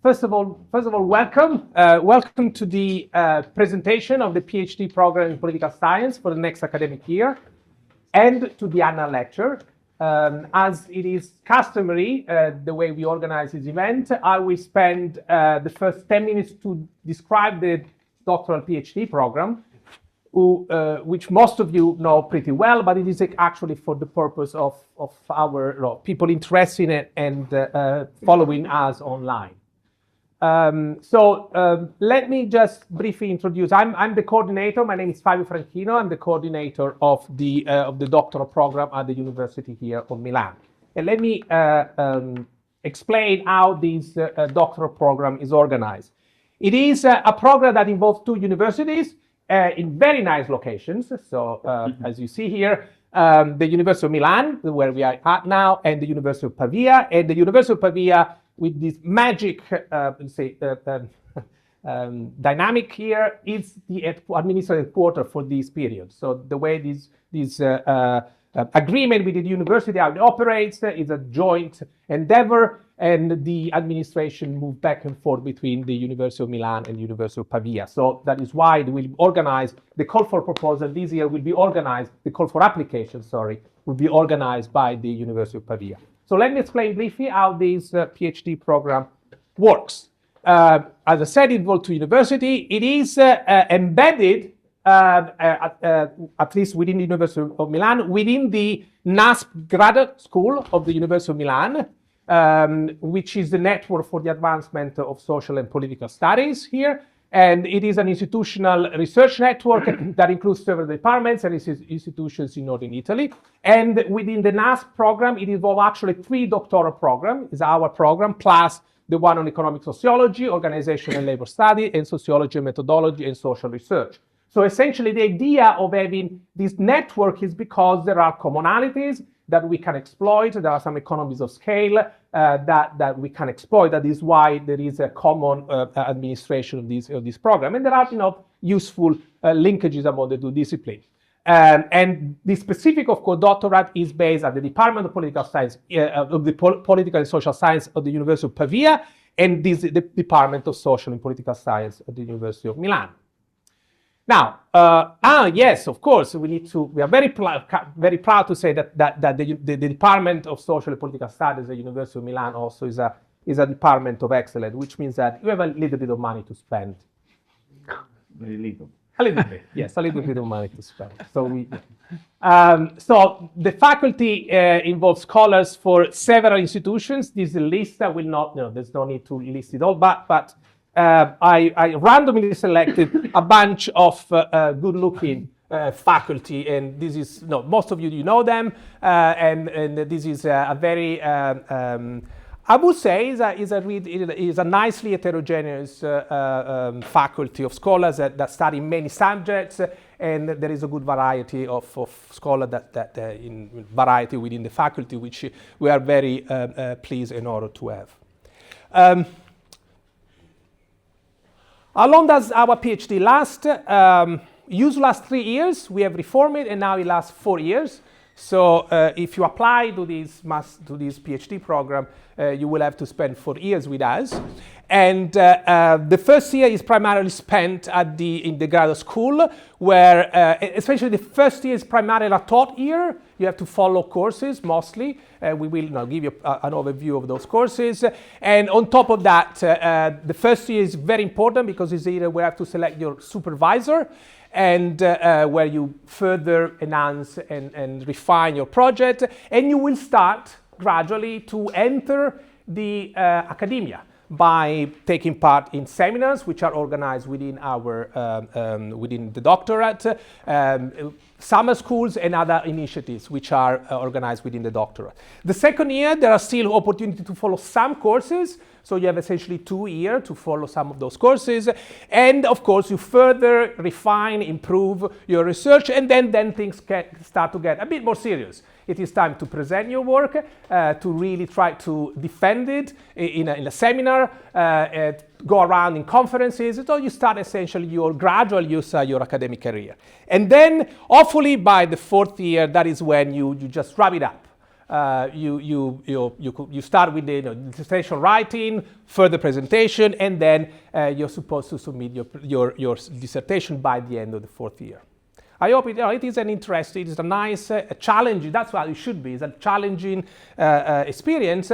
First of all, welcome. Welcome to the presentation of the PhD program in political science for the next academic year, and to the annual lecture. As it is customary, the way we organize this event, I will spend the first 10 minutes to describe the doctoral PhD program, which most of you know pretty well, but it is actually for the purpose of our people interested in it and following us online. Let me just briefly introduce. I'm the coordinator. My name is Fabio Franchino. I'm the coordinator of the doctoral program at the University here of Milan. And let me explain how this doctoral program is organized. It is a program that involves two universities in very nice locations. So as you see here, the University of Milan, where we are at now, and the University of Pavia. And the University of Pavia, with this magic, dynamic here, is the administrative headquarters for this period. So the way this agreement with the university, how it operates, is a joint endeavor, and the administration moved back and forth between the University of Milan and the University of Pavia. So that is why we will organize the call for proposal this year will be organized, the call for application, will be organized by the University of Pavia. So let me explain briefly how this PhD program works. As I said, it involves two universities. It is embedded, at least within the University of Milan, within the NASP Graduate School of the University of Milan, which is the network for the advancement of social and political studies here. And it is an institutional research network that includes several departments and institutions in Northern Italy. And within the NASP program, it involves actually three doctoral programs. It's our program, plus the one on economic sociology, organization and labor study, and sociology and methodology and social research. So essentially, the idea of having this network is because there are commonalities that we can exploit. There are some economies of scale that we can exploit. That is why there is a common administration of this program. And there are useful linkages among the two disciplines. And the specific, of course, doctorate is based at the Department of Political Science, of the Political and Social Science of the University of Pavia, and the Department of Social and Political Science at the University of Milan. Now, yes, of course, we are very proud to say that the Department of Social and Political Studies at the University of Milan also is a department of excellence, which means that you have a little bit of money to spend. Very little. A little bit, yes, a little bit of money to spend. So the faculty involves scholars for several institutions. This is a list. I will not, there's no need to list it all, but I randomly selected a bunch of good-looking faculty, and this is most of you know them, and this is a very I would say is a nicely heterogeneous faculty of scholars that study many subjects, and there is a good variety of scholars that in variety within the faculty, which we are very pleased in order to have. How long does our PhD last? Usually lasts 3 years. We have reformed it, and now it lasts 4 years. So if you apply to this PhD program, you will have to spend 4 years with us. And the first year is primarily spent in the graduate school, where especially the first year is primarily a taught year. You have to follow courses mostly. We will give you an overview of those courses. And on top of that, the first year is very important because it's either we have to select your supervisor, and where you further enhance and refine your project, and you will start gradually to enter the academia by taking part in seminars which are organized within within the doctorate, summer schools and other initiatives which are organized within the doctorate. The second year, there are still opportunities to follow some courses. So you have essentially 2 years to follow some of those courses. And of course, you further refine, improve your research, and then things start to get a bit more serious. It is time to present your work, to really try to defend it in a seminar, go around in conferences. So you start essentially your gradual use your academic career. And then hopefully by the 4th year, that is when you just wrap it up. you start with the dissertation writing, further presentation, and then you're supposed to submit your dissertation by the end of the 4th year. I hope it is an interesting, it is a nice, challenging, that's what it should be, it's a challenging experience,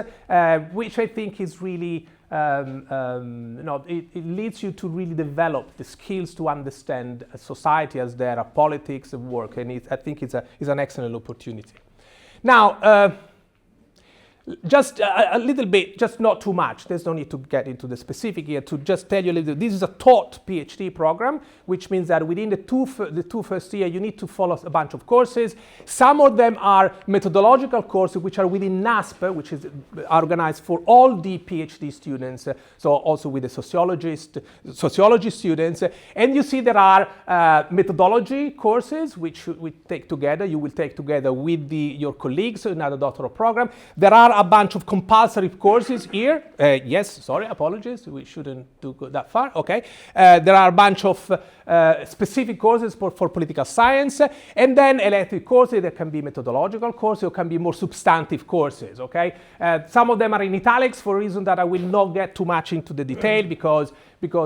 which I think is really, it leads you to really develop the skills to understand society as there are politics and work, and I think it's an excellent opportunity. Now, just a little bit, just not too much. There's no need to get into the specific here. To just tell you a little bit, this is a taught PhD program, which means that within the two first year, you need to follow a bunch of courses. Some of them are methodological courses, which are within NASP, which is organized for all the PhD students. So also with the sociology students. And you see there are methodology courses, which we take together. You will take together with your colleagues in another doctoral program. There are a bunch of compulsory courses here. Apologies, we shouldn't go that far. Okay. There are a bunch of specific courses for political science, and then elective courses. There can be methodological courses, or can be more substantive courses. Okay. Some of them are in italics for a reason that I will not get too much into the detail, because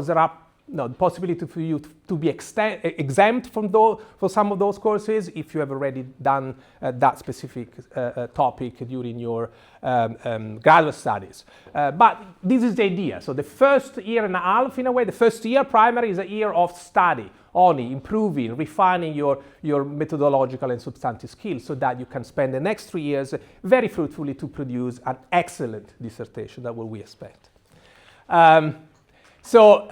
there are the possibility for you to be exempt from for some of those courses if you have already done that specific topic during your graduate studies. But this is the idea. So the first year and a half, in a way, the first year primary is a year of study, only improving, refining your methodological and substantive skills, so that you can spend the next 3 years very fruitfully to produce an excellent dissertation. That's what we expect. So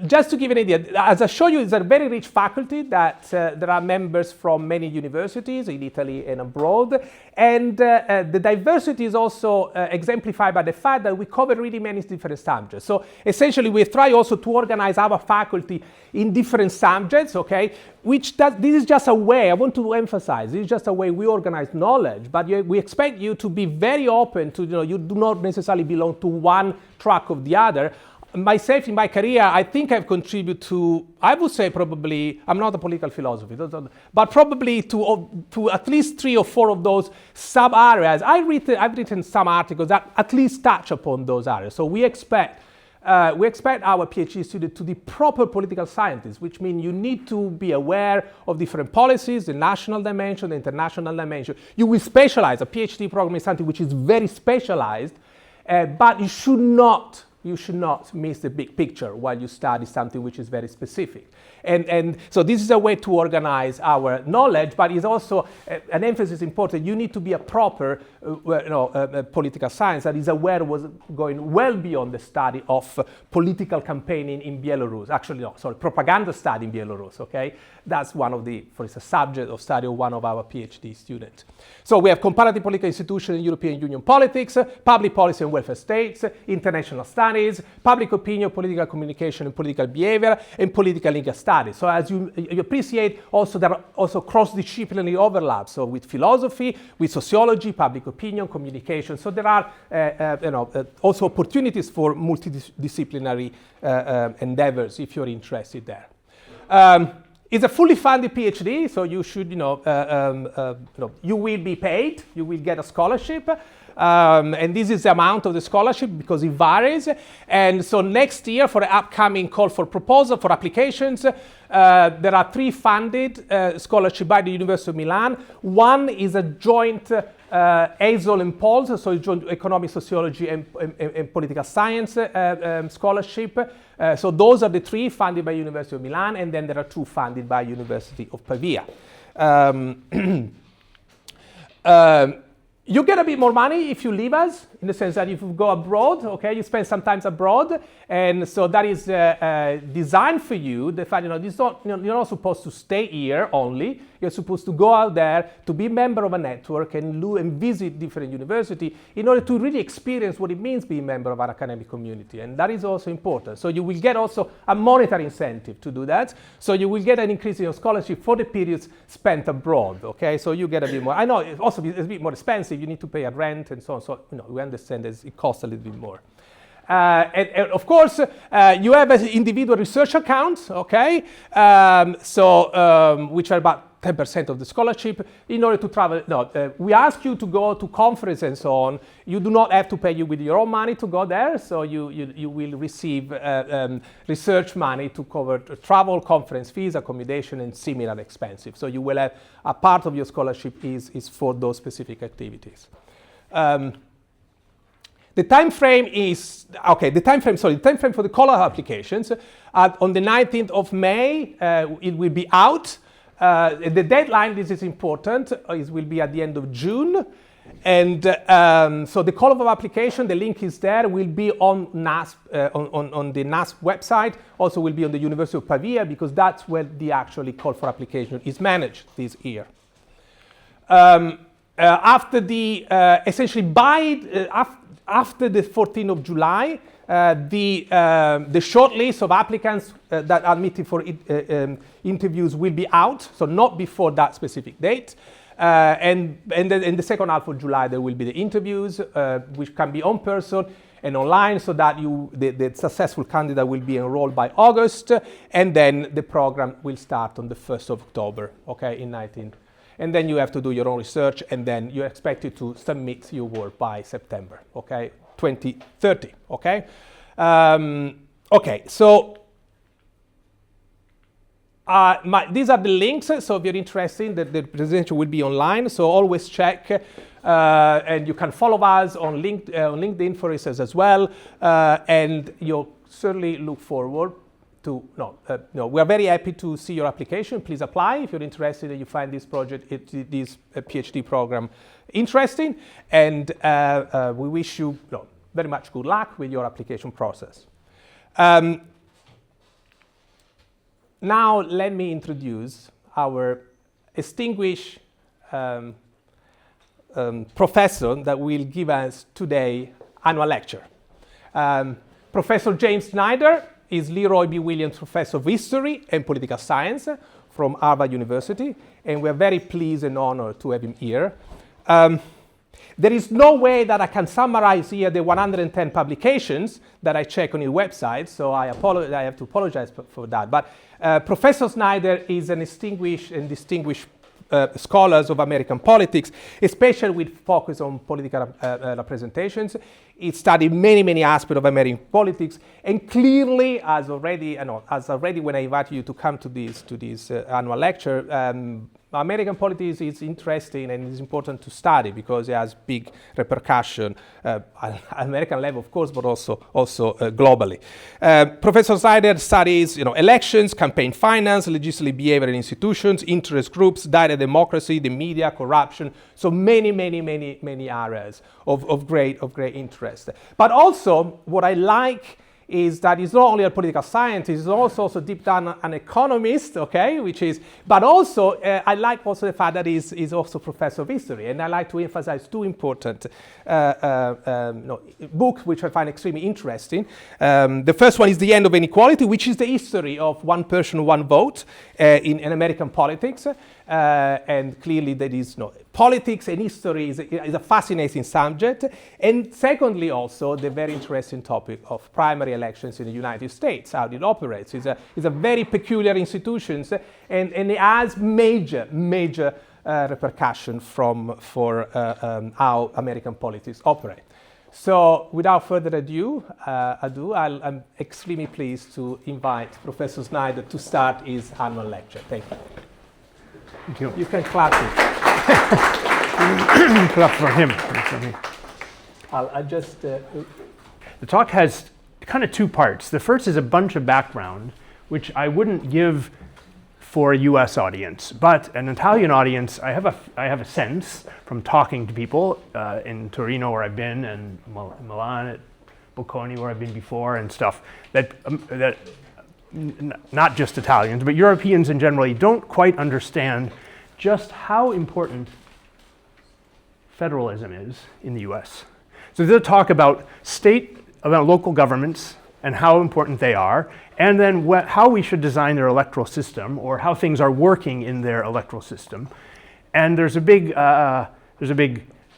just to give an idea, as I show you, it's a very rich faculty that there are members from many universities in Italy and abroad. And the diversity is also exemplified by the fact that we cover really many different subjects. So essentially, we try also to organize our faculty in different subjects, okay? This is just a way, I want to emphasize, this is just a way we organize knowledge, but we expect you to be very open to, you do not necessarily belong to one track or the other. Myself, in my career, I think I've contributed to, I would say probably, I'm not a political philosopher, but probably to at least 3 or 4 of those sub-areas. I've written some articles that at least touch upon those areas. So we expect our PhD students to be proper political scientists, which means you need to be aware of different policies, the national dimension, the international dimension. You will specialize. A PhD program is something which is very specialized, but you should not miss the big picture while you study something which is very specific. And so this is a way to organize our knowledge, but it's also an emphasis important. You need to be a proper political science that is aware of what's going well beyond the study of political campaigning in Belarus. Propaganda study in Belarus, okay? That's one of for instance, subject of study of one of our PhD students. So we have comparative political institutions in European Union politics, public policy and welfare states, international studies, public opinion, political communication and political behavior, and political legal studies. So as you appreciate, also there are also cross-disciplinary overlaps. So with philosophy, with sociology, public opinion, communication. So there are also opportunities for multidisciplinary endeavors if you're interested there. It's a fully funded PhD, so you should, you will be paid, you will get a scholarship. And this is the amount of the scholarship because it varies. And so next year, for the upcoming call for proposal for applications, there are 3 funded scholarships by the University of Milan. One is a joint ESOL and POLS, so joint economic sociology and political science scholarship. So those are the 3 funded by University of Milan, and then there are 2 funded by University of Pavia. You get a bit more money if you leave us, in the sense that if you go abroad, okay, you spend some time abroad, and so that is designed for you. The fact, you're not supposed to stay here only. You're supposed to go out there to be a member of a network and visit different universities in order to really experience what it means being a member of an academic community, and that is also important. So you will get also a monetary incentive to do that. So you will get an increase in your scholarship for the periods spent abroad. Okay, so you get a bit more. I know it's also a bit more expensive. You need to pay a rent and so on. So we understand that it costs a little bit more. And of course, you have individual research accounts, okay? Which are about 10% of the scholarship in order to travel. No, we ask you to go to conferences and so on. You do not have to pay you with your own money to go there, so you will receive research money to cover travel, conference fees, accommodation, and similar expenses. So you will have a part of your scholarship is for those specific activities. The time frame is, okay, the time frame for the color applications, on the 19th of May, it will be out. The deadline, this is important, it will be at the end of June. And so the call for application, the link is there, will be on NASP, on the NASP website, also will be on the University of Pavia, because that's where the actually call for application is managed this year. After the, essentially after the 14th of July, the short list of applicants that are admitted for interviews will be out, so not before that specific date. And then in the second half of July, there will be the interviews, which can be in person and online, so that the successful candidate will be enrolled by August, and then the program will start on the 1st of October, okay, in 19. And then you have to do your own research, and then you're expected to submit your work by September, okay, 2030, okay? Okay, so these are the links, so if you're interested, the presentation will be online, so always check, and you can follow us on LinkedIn, for instance, as well, and you'll certainly look forward to, we are very happy to see your application. Please apply if you're interested and you find this project, this PhD program interesting, and we wish you very much good luck with your application process. Now let me introduce our distinguished professor that will give us today annual lecture. Professor James Snyder is Leroy B. Williams Professor of History and Political Science from Harvard University, and we're very pleased and honored to have him here. There is no way that I can summarize here the 110 publications that I check on your website, so I have to apologize for that. But Professor Snyder is an distinguished scholars of American politics, especially with focus on political representations. He studied many aspects of American politics, and clearly, as already when I invited you to come to this annual lecture, American politics is interesting and is important to study because it has big repercussion at American level, of course, but also globally. Professor Snyder studies, elections, campaign finance, legislative behavior in institutions, interest groups, direct democracy, the media, corruption. So many areas of great interest. But also, what I like is that he's not only a political scientist, he's also deep down an economist, okay, but also, I like also the fact that he's also professor of history, and I like to emphasize two important books which I find extremely interesting. The first one is The End of Inequality, which is the history of one person, one vote in American politics, and clearly there is politics and history is a fascinating subject. And secondly, also, the very interesting topic of primary elections in the United States, how it operates. It's a very peculiar institution, and it has major repercussion for how American politics operate. So without further ado, I'm extremely pleased to invite Professor Snyder to start his annual lecture. Thank you. Thank you. You can clap it. Clap for him. I'll just... The talk has kind of two parts. The first is a bunch of background, which I wouldn't give for a US audience, but an Italian audience, I have a sense from talking to people in Torino where I've been, and Milan at Bocconi where I've been before and stuff, that not just Italians, but Europeans in general don't quite understand just how important federalism is in the US. So they'll talk about local governments and how important they are, and then how we should design their electoral system or how things are working in their electoral system. And there's a big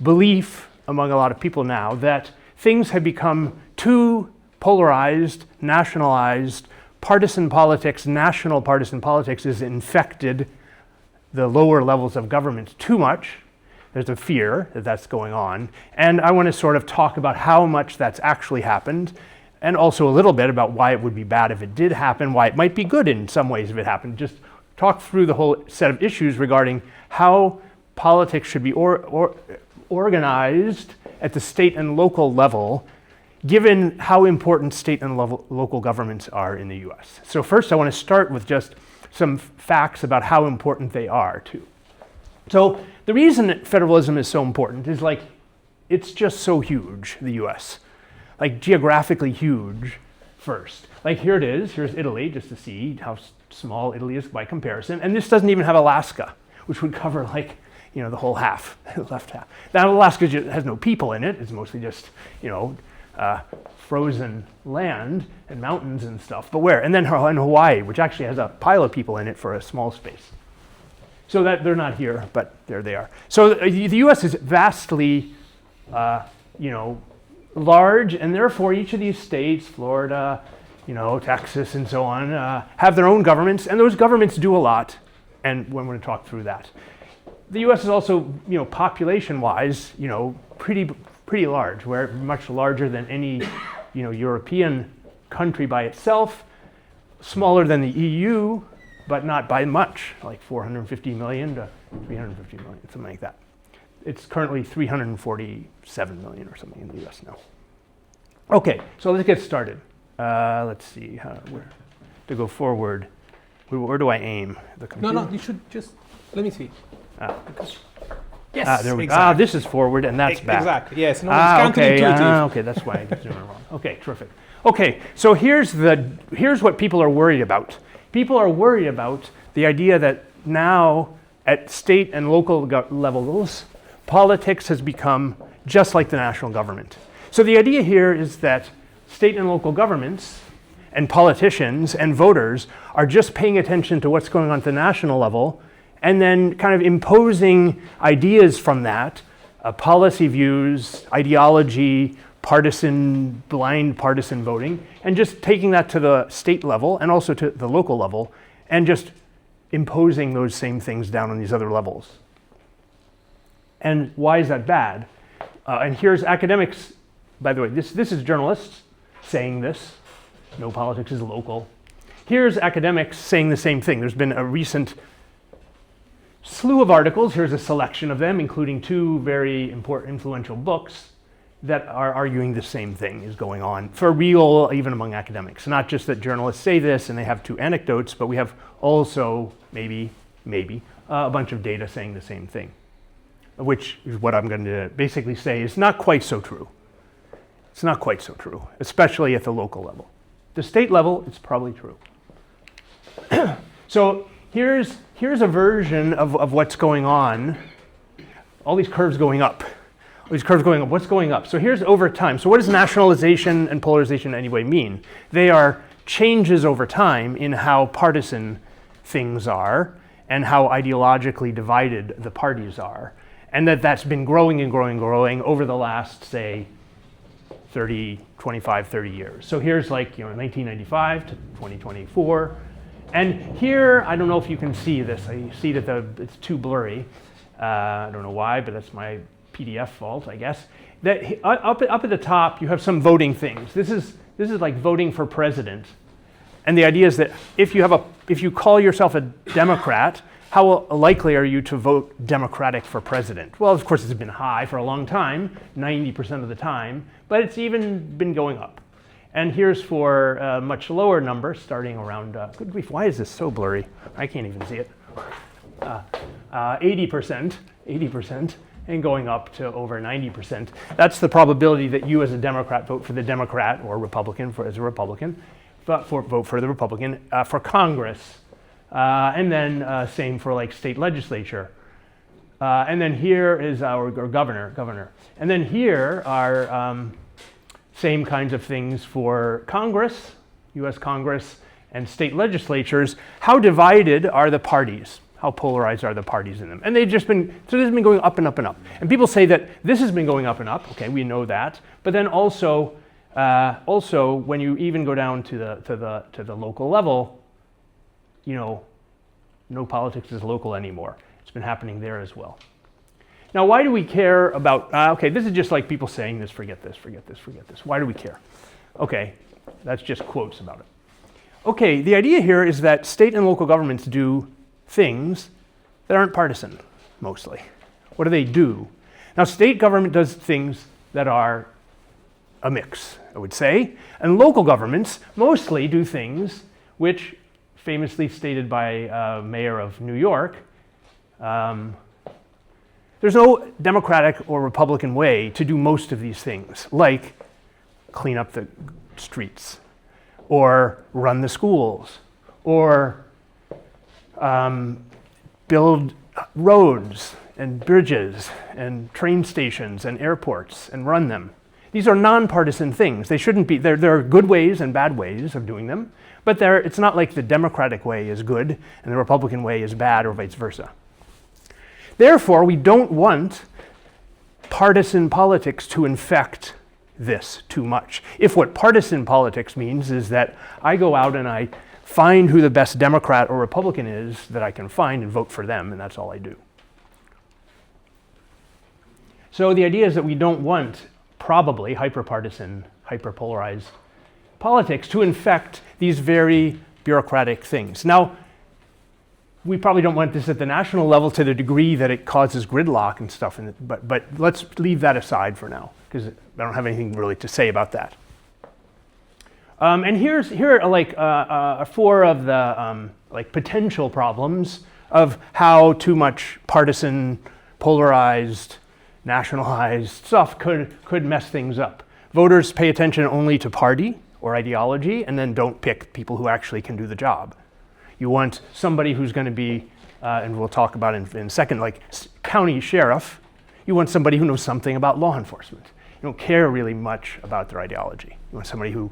belief among a lot of people now that things have become too polarized, nationalized, partisan politics, national partisan politics is infected the lower levels of government too much. There's a fear that that's going on. And I want to sort of talk about how much that's actually happened, and also a little bit about why it would be bad if it did happen, why it might be good in some ways if it happened. Just talk through the whole set of issues regarding how politics should be organized at the state and local level, given how important state and local governments are in the US. So first I want to start with just some facts about how important they are too. So the reason that federalism is so important is like, it's just so huge, the US. Like geographically huge first. Like here it is, here's Italy, just to see how small Italy is by comparison. And this doesn't even have Alaska, which would cover like, you know, the whole half, the left half. Now Alaska has no people in it, it's mostly just, you know, frozen land and mountains and stuff, but where? And then in Hawaii, which actually has a pile of people in it for a small space. So that they're not here, but there they are. So the US is vastly, you know, large, and therefore each of these states, Florida, you know, Texas and so on, have their own governments, and those governments do a lot, and we're going to talk through that. The US is also, you know, population-wise, you know, pretty large. We're much larger than any, you know, European country by itself, smaller than the EU, but not by much, like 450 million to 350 million, something like that. It's currently 347 million or something in the US now. Okay, so let's get started. Let's see, where to go forward. Where do I aim? The computer? No, you should just, let me see. Yes, there we go. This is forward and that's back. Exactly, yes. No, it's counterintuitive. Okay, that's why I did it wrong. Okay, terrific. Okay, so here's what people are worried about. People are worried about the idea that now at state and local levels, politics has become just like the national government. So the idea here is that state and local governments and politicians and voters are just paying attention to what's going on at the national level and then kind of imposing ideas from that, policy views, ideology, blind partisan voting, and just taking that to the state level and also to the local level and just imposing those same things down on these other levels. And why is that bad? And here's academics, by the way, this is journalists saying this, no politics is local. Here's academics saying the same thing. There's been a recent slew of articles, here's a selection of them, including two very important, influential books that are arguing the same thing is going on for real, even among academics. Not just that journalists say this and they have two anecdotes, but we have also maybe a bunch of data saying the same thing, which is what I'm going to basically say is not quite so true. It's not quite so true, especially at the local level. The state level, it's probably true. So here's a version of what's going on. All these curves going up. What's going up? So here's over time. So what does nationalization and polarization anyway mean? They are changes over time in how partisan things are and how ideologically divided the parties are. And that's been growing and growing and growing over the last, say, 25, 30 years. So here's like, you know, 1995 to 2024. And here, I don't know if you can see this. I see that it's too blurry. I don't know why, but that's my PDF fault, I guess. That up at the top, you have some voting things. This is like voting for president. And the idea is that if you call yourself a Democrat, how likely are you to vote Democratic for president? Well, of course, it's been high for a long time, 90% of the time, but it's even been going up. And here's for a much lower number, starting around, good grief, why is this so blurry? I can't even see it. 80%, and going up to over 90%. That's the probability that you as a Democrat vote for the Democrat or Republican as a Republican, but vote for the Republican for Congress. And then same for like state legislature. And then here is our governor. And then here are same kinds of things for Congress, US Congress, and state legislatures. How divided are the parties? How polarized are the parties in them? And they've just been, so this has been going up and up and up. And people say that this has been going up and up. Okay, we know that. But then also when you even go down to the local level, you know, No politics is local anymore. It's been happening there as well. Now, why do we care about, okay, this is just like people saying this, forget this, forget this, forget this. Why do we care? Okay, that's just quotes about it. Okay, the idea here is that state and local governments do things that aren't partisan, mostly. What do they do? Now, state government does things that are a mix, I would say, and local governments mostly do things which, famously stated by Mayor of New York, there's no Democratic or Republican way to do most of these things, like clean up the streets, or run the schools, or build roads and bridges and train stations and airports and run them. These are nonpartisan things. They shouldn't be, there are good ways and bad ways of doing them, but it's not like the Democratic way is good and the Republican way is bad or vice versa. Therefore, we don't want partisan politics to infect this too much. If what partisan politics means is that I go out and I find who the best Democrat or Republican is that I can find and vote for them, and that's all I do. So the idea is that we don't want probably hyperpartisan, hyperpolarized politics to infect these very bureaucratic things. Now, we probably don't want this at the national level to the degree that it causes gridlock and stuff, but let's leave that aside for now, because I don't have anything really to say about that. And here are like four of the like potential problems of how too much partisan, polarized, nationalized stuff could mess things up. Voters pay attention only to party or ideology and then don't pick people who actually can do the job. You want somebody who's going to be, and we'll talk about in a second, like county sheriff. You want somebody who knows something about law enforcement. You don't care really much about their ideology. You want somebody who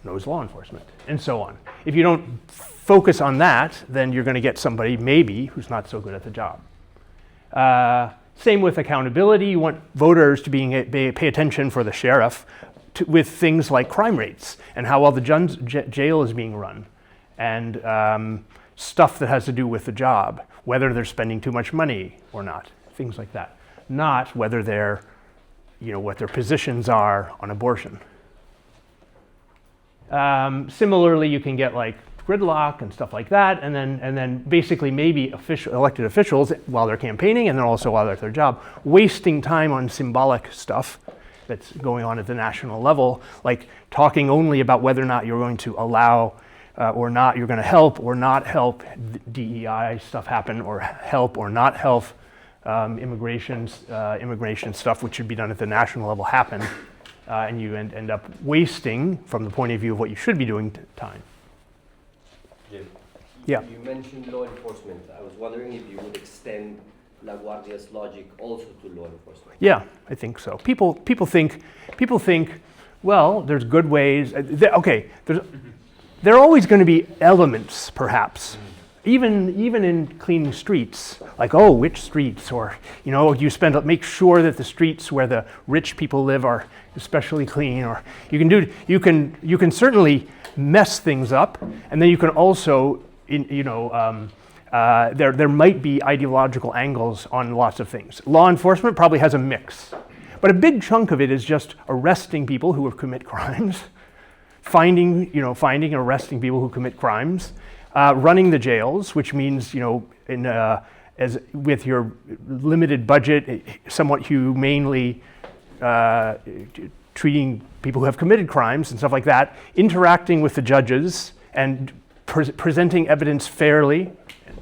knows law enforcement, and so on. If you don't focus on that, then you're going to get somebody maybe who's not so good at the job. Same with accountability. You want voters to pay attention for the sheriff with things like crime rates and how well the jail is being run, and stuff that has to do with the job, whether they're spending too much money or not, things like that. Not whether they're, what their positions are on abortion. Similarly, you can get like gridlock and stuff like that, and then basically maybe elected officials while they're campaigning and then also while they're at their job, wasting time on symbolic stuff that's going on at the national level, like talking only about whether or not you're going to allow or not, you're going to help or not help DEI stuff happen, or help or not help immigration stuff, which should be done at the national level, happen. And you end up wasting, from the point of view of what you should be doing, time. Jim, Yeah. you mentioned law enforcement. I was wondering if you would extend LaGuardia's logic also to law enforcement. Yeah, I think so. People think, well, there's good ways. There are always going to be elements, perhaps, even in cleaning streets, like, oh, which streets, or make sure that the streets where the rich people live are especially clean, or you can certainly mess things up, and then you can also there might be ideological angles on lots of things. Law enforcement probably has a mix, but a big chunk of it is just arresting people who commit crimes, finding and arresting people who commit crimes, running the jails, which means as with your limited budget, somewhat humanely treating people who have committed crimes and stuff like that, interacting with the judges and presenting evidence fairly,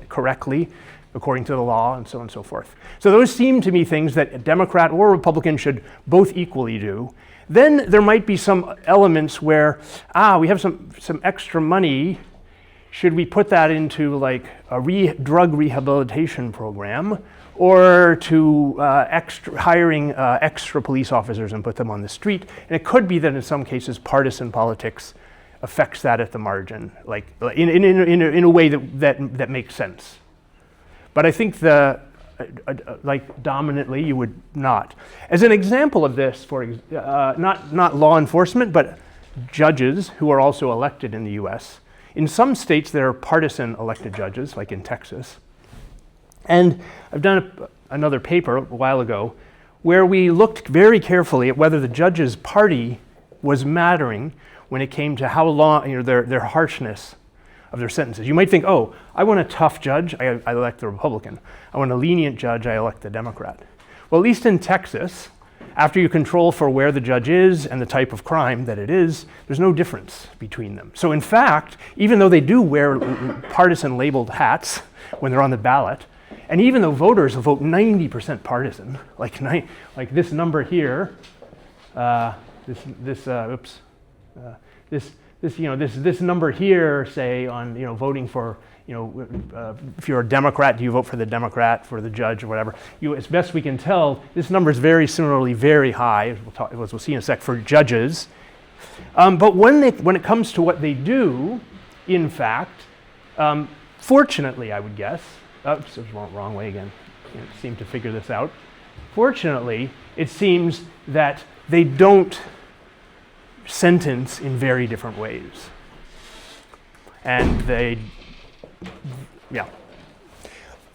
correctly, according to the law, and so on and so forth. So those seem to me things that a Democrat or Republican should both equally do. Then there might be some elements where, we have some extra money. Should we put that into like a drug rehabilitation program, or to hiring extra police officers and put them on the street? And it could be that in some cases partisan politics affects that at the margin, like in a way that makes sense. But I think dominantly you would not. As an example of this, not law enforcement, but judges who are also elected in the U.S. In some states, there are partisan elected judges, like in Texas. And I've done another paper a while ago where we looked very carefully at whether the judge's party was mattering when it came to how long, their harshness of their sentences. You might think, oh, I want a tough judge, I elect the Republican. I want a lenient judge, I elect the Democrat. Well, at least in Texas, after you control for where the judge is and the type of crime that it is, there's no difference between them. So in fact, even though they do wear partisan labeled hats when they're on the ballot, and even though voters will vote 90% partisan, like this number here, this number here, say on voting for if you're a Democrat, do you vote for the Democrat, for the judge, or whatever? As best we can tell, this number is very similarly very high, as we'll see in a sec, for judges. But when it comes to what they do, in fact, fortunately, I would guess, oops, it was wrong way again. Can't seem to figure this out. Fortunately, it seems that they don't sentence in very different ways. And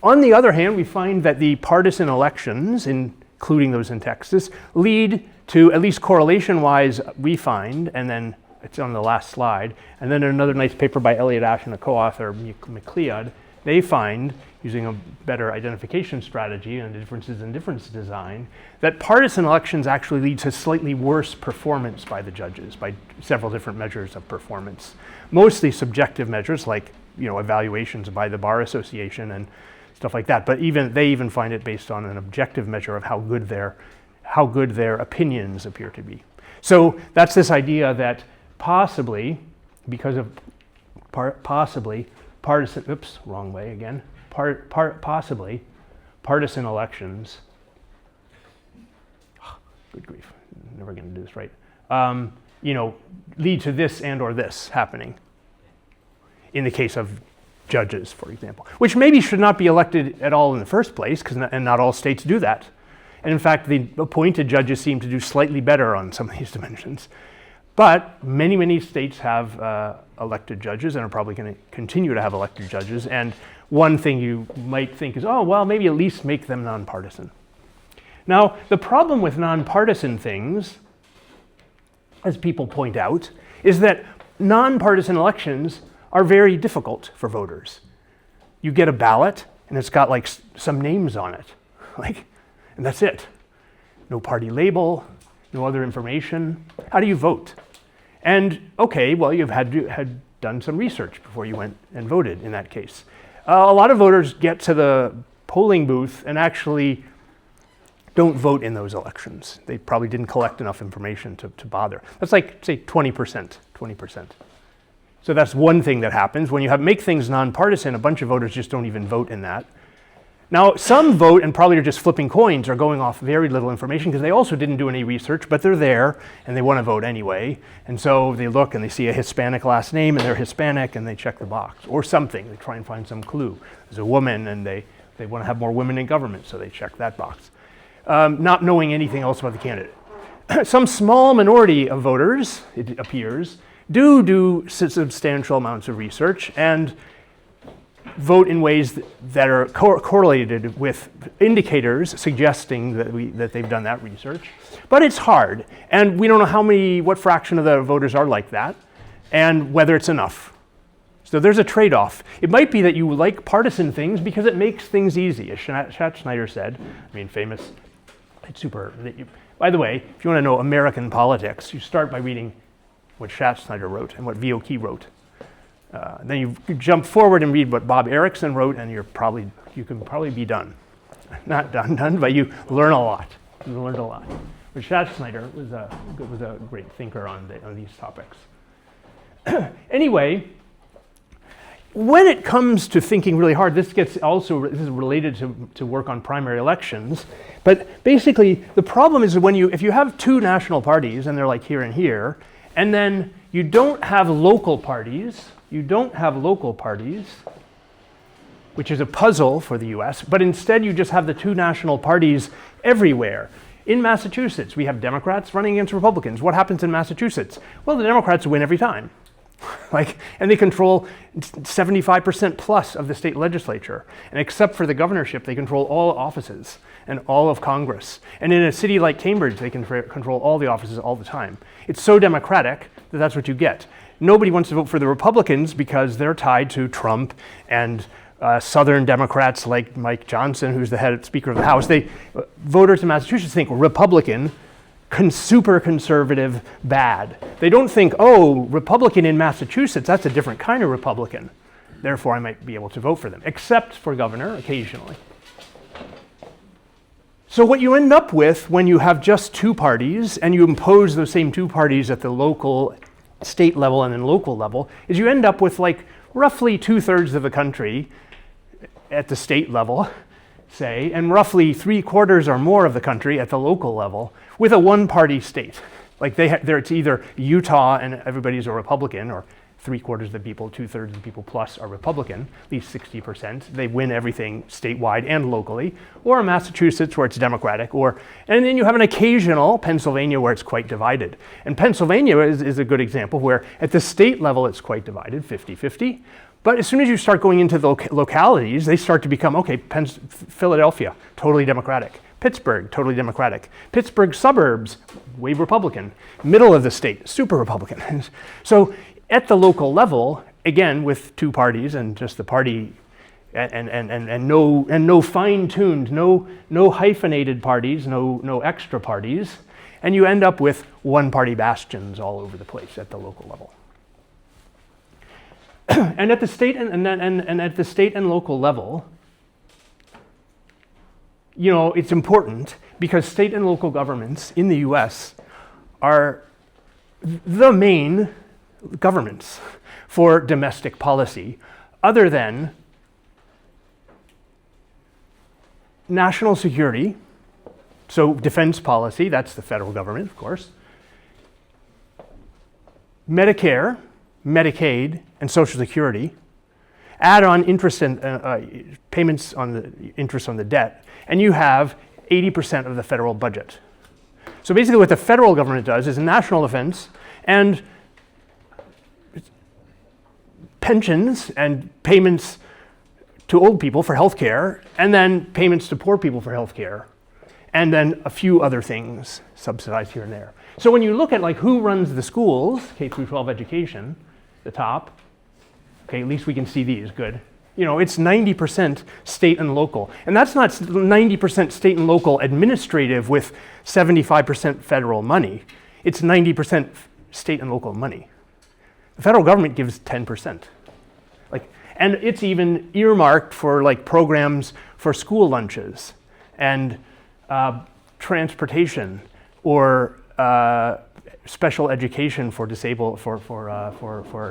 On the other hand, we find that the partisan elections, including those in Texas, lead to, at least correlation-wise, we find, and then it's on the last slide, and then another nice paper by Elliot Ash and a co-author, McLeod, they find, using a better identification strategy and differences in difference design, that partisan elections actually lead to slightly worse performance by the judges, by several different measures of performance. Mostly subjective measures like evaluations by the Bar Association and stuff like that, but they even find it based on an objective measure of how good their opinions appear to be. So that's this idea that possibly, because of possibly partisan, oops, wrong way again, possibly partisan elections, good grief, never going to do this right, lead to this and or this happening in the case of judges, for example, which maybe should not be elected at all in the first place, and not all states do that. And in fact, the appointed judges seem to do slightly better on some of these dimensions. But many, many states have elected judges and are probably going to continue to have elected judges. And one thing you might think is, oh, well, maybe at least make them nonpartisan. Now, the problem with nonpartisan things, as people point out, is that nonpartisan elections are very difficult for voters. You get a ballot, and it's got like some names on it, and that's it. No party label, no other information. How do you vote? And okay, well, you've had done some research before you went and voted in that case. A lot of voters get to the polling booth and actually don't vote in those elections. They probably didn't collect enough information to bother. That's like, say, 20%. So that's one thing that happens. When you make things nonpartisan, a bunch of voters just don't even vote in that. Now, some vote and probably are just flipping coins or going off very little information because they also didn't do any research, but they're there and they want to vote anyway. And so they look and they see a Hispanic last name and they're Hispanic and they check the box or something. They try and find some clue. There's a woman and they want to have more women in government, so they check that box. Not knowing anything else about the candidate. Some small minority of voters, it appears, do substantial amounts of research and vote in ways that are correlated with indicators suggesting that they've done that research. But it's hard, and we don't know what fraction of the voters are like that, and whether it's enough. So there's a trade-off. It might be that you like partisan things because it makes things easy, as Snyder said. famous. It's super. By the way, if you want to know American politics, you start by reading what Snyder wrote and what V.O.Key wrote. Then you jump forward and read what Bob Erickson wrote, and you can probably be done. Not done, but you learn a lot. You learned a lot. But Snyder was a great thinker on these topics. Anyway, when it comes to thinking really hard, this is related to work on primary elections. But basically, the problem is if you have two national parties, and they're like here and here, and then you don't have local parties, which is a puzzle for the US, but instead you just have the two national parties everywhere. In Massachusetts, we have Democrats running against Republicans. What happens in Massachusetts? Well, the Democrats win every time. And they control 75% plus of the state legislature. And except for the governorship, they control all offices and all of Congress. And in a city like Cambridge, they can control all the offices all the time. It's so democratic that that's what you get. Nobody wants to vote for the Republicans because they're tied to Trump and Southern Democrats like Mike Johnson, who's the head Speaker of the House. Voters in Massachusetts think Republican, super conservative, bad. They don't think, oh, Republican in Massachusetts, that's a different kind of Republican. Therefore, I might be able to vote for them, except for governor occasionally. So what you end up with when you have just two parties and you impose those same two parties at the local, state level and then local level, is you end up with like roughly 2/3 of the country at the state level, say, and roughly 3/4 or more of the country at the local level with a one-party state. Like it's either Utah and everybody's a Republican, or 3/4 of the people, 2/3 of the people plus are Republican, at least 60%. They win everything statewide and locally, or Massachusetts where it's Democratic, and then you have an occasional Pennsylvania where it's quite divided. And Pennsylvania is a good example where at the state level it's quite divided, 50-50. But as soon as you start going into the localities, they start to become, okay, Philadelphia, totally Democratic. Pittsburgh, totally Democratic. Pittsburgh suburbs, way Republican. Middle of the state, super Republican. So at the local level, again, with two parties and just the party and no fine-tuned, no hyphenated parties, no extra parties, and you end up with one-party bastions all over the place at the local level. And at the state and at the state and local level, it's important because state and local governments in the US are the main governments for domestic policy, other than national security, so defense policy, that's the federal government, of course, Medicare, Medicaid, and Social Security, add on interest and payments on the interest on the debt, and you have 80% of the federal budget. So basically what the federal government does is national defense and pensions and payments to old people for health care, and then payments to poor people for health care, and then a few other things subsidized here and there. So when you look at like who runs the schools, K through 12 education, the top, okay, at least we can see these, good. It's 90% state and local. And that's not 90% state and local administrative with 75% federal money. It's 90% state and local money. The federal government gives 10%. And it's even earmarked for like programs for school lunches and transportation or special education for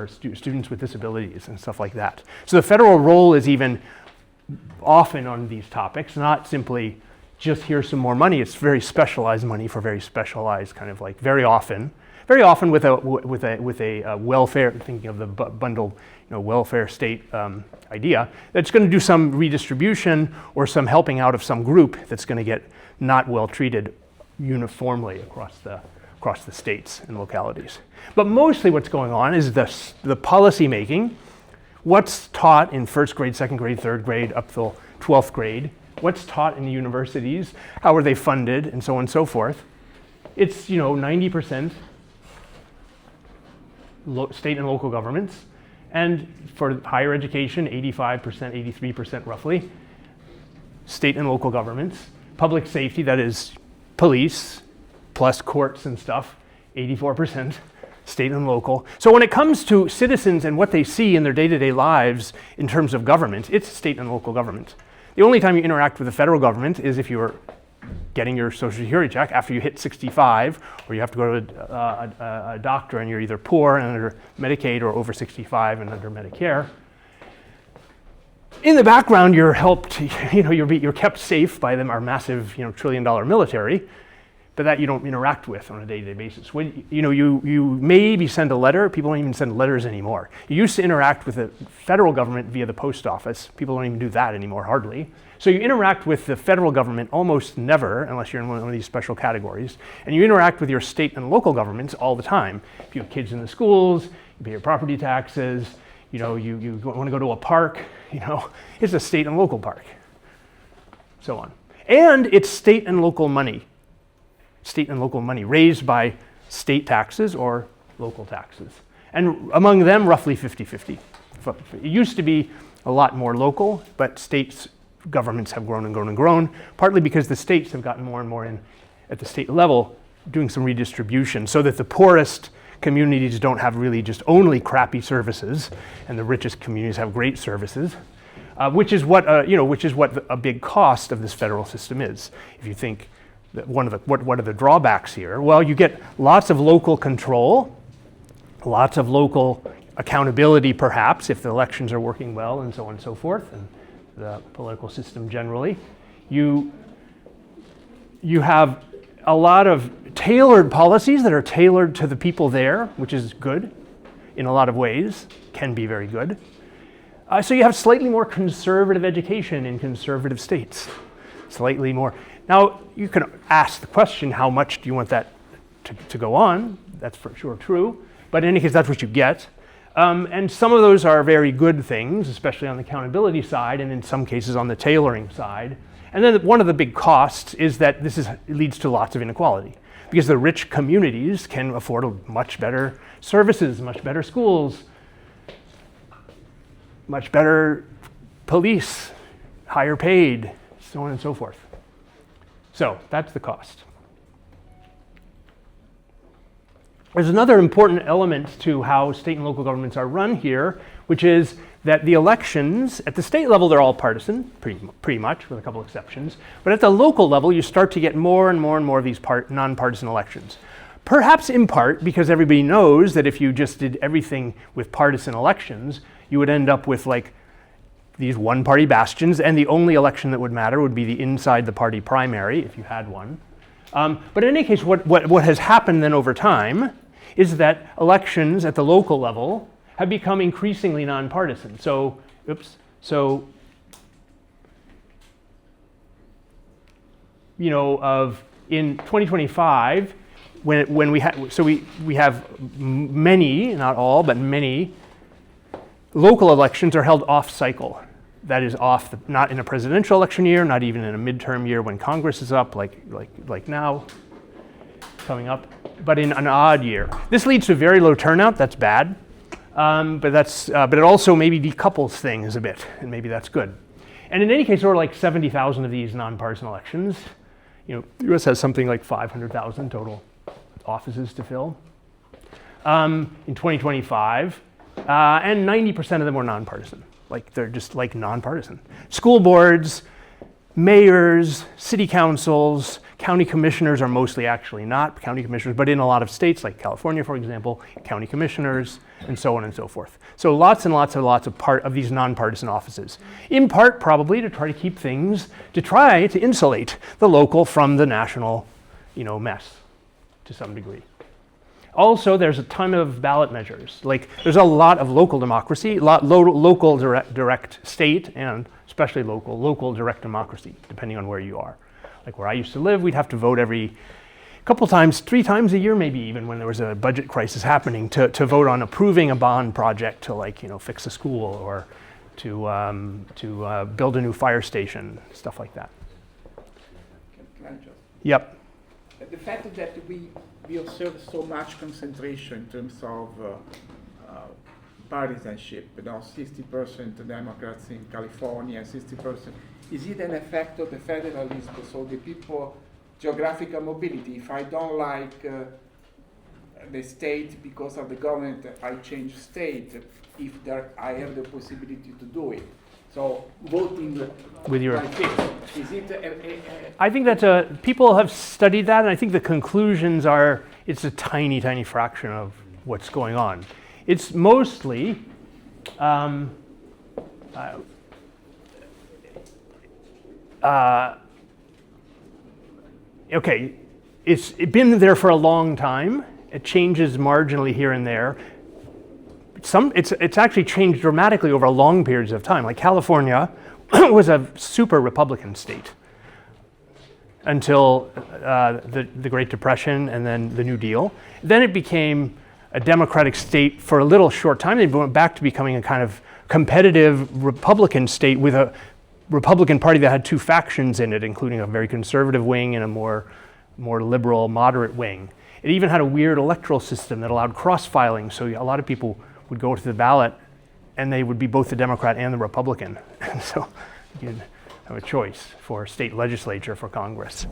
students with disabilities and stuff like that. So the federal role is even often on these topics, not simply just here's some more money. It's very specialized money for very specialized kind of like very often with a welfare, thinking of the bundled welfare state idea, that's going to do some redistribution or some helping out of some group that's going to get not well treated uniformly across the states and localities. But mostly what's going on is the policy making, what's taught in first grade, second grade, third grade, up till 12th grade, what's taught in the universities, how are they funded, and so on and so forth. It's 90% state and local governments, and for higher education, 85%, 83% roughly, state and local governments. Public safety, that is police, plus courts and stuff, 84%, state and local. So when it comes to citizens and what they see in their day-to-day lives in terms of government, it's state and local government. The only time you interact with the federal government is if you're getting your Social Security check after you hit 65, or you have to go to a doctor and you're either poor and under Medicaid or over 65 and under Medicare. In the background, you're helped, you're kept safe by our massive, $1 trillion military, but that you don't interact with on a day-to-day basis. When you maybe send a letter, people don't even send letters anymore. You used to interact with the federal government via the post office. People don't even do that anymore, hardly. So you interact with the federal government almost never, unless you're in one of these special categories, and you interact with your state and local governments all the time. If you have kids in the schools, you pay your property taxes, you know, you want to go to a park, you know, it's a state and local park, so on. And it's state and local money raised by state taxes or local taxes. And among them, roughly 50-50. It used to be a lot more local, but states, governments have grown and grown and grown, partly because the states have gotten more and more in at the state level, doing some redistribution so that the poorest communities don't have really just only crappy services, and the richest communities have great services, which is what a big cost of this federal system is. If you think that what are the drawbacks here? Well, you get lots of local control, lots of local accountability, perhaps, if the elections are working well, and so on and so forth, and the political system generally. You have a lot of tailored policies that are tailored to the people there, which is good in a lot of ways, can be very good. So you have slightly more conservative education in conservative states, slightly more. Now, you can ask the question, how much do you want that to go on? That's for sure true, but in any case, that's what you get. And some of those are very good things, especially on the accountability side, and in some cases on the tailoring side. And then one of the big costs is that it leads to lots of inequality, because the rich communities can afford much better services, much better schools, much better police, higher paid, so on and so forth. So that's the cost. There's another important element to how state and local governments are run here, which is that the elections, at the state level, they're all partisan, pretty much, with a couple exceptions. But at the local level, you start to get more and more and more of these nonpartisan elections. Perhaps in part because everybody knows that if you just did everything with partisan elections, you would end up with like these one-party bastions, and the only election that would matter would be the inside the party primary, if you had one. But in any case, what has happened then over time is that elections at the local level have become increasingly nonpartisan. So you know, in 2025, when we have many, not all, but many local elections are held off cycle. That is not in a presidential election year, not even in a midterm year when Congress is up, like now, coming up, but in an odd year. This leads to very low turnout. That's bad, but it also maybe decouples things a bit, and maybe that's good. And in any case, there are like 70,000 of these nonpartisan elections. You know, the U.S. has something like 500,000 total offices to fill in 2025, and 90% of them were nonpartisan. Like they're just like nonpartisan. School boards, mayors, city councils, county commissioners are mostly actually not county commissioners, but in a lot of states like California, for example, county commissioners, and so on and so forth. So lots and lots of these nonpartisan offices. In part, probably to try to keep things, to try to insulate the local from the national, mess to some degree. Also, there's a ton of ballot measures. Like, there's a lot of local democracy, local direct state, and especially local direct democracy, depending on where you are. Like where I used to live, we'd have to vote every couple times, 3 times a year maybe, even when there was a budget crisis happening, to vote on approving a bond project to fix a school or to build a new fire station, stuff like that. Can I just? Yep. The fact that we observe so much concentration in terms of partisanship, 60% Democrats in California, 60%. Is it an effect of the federalism? So the people, geographical mobility, if I don't like the state because of the government, I change state if I have the possibility to do it. So voting with your like this, is it I think that people have studied that, and I think the conclusions are it's a tiny, tiny fraction of what's going on. It's mostly okay, it's been there for a long time. It changes marginally here and there. It's actually changed dramatically over long periods of time. Like California was a super Republican state until the Great Depression and then the New Deal. Then it became a democratic state for a little short time. They went back to becoming a kind of competitive Republican state with a Republican Party that had two factions in it, including a very conservative wing and a more liberal, moderate wing. It even had a weird electoral system that allowed cross-filing, so a lot of people would go to the ballot and they would be both the Democrat and the Republican. So you'd have a choice for state legislature, for Congress.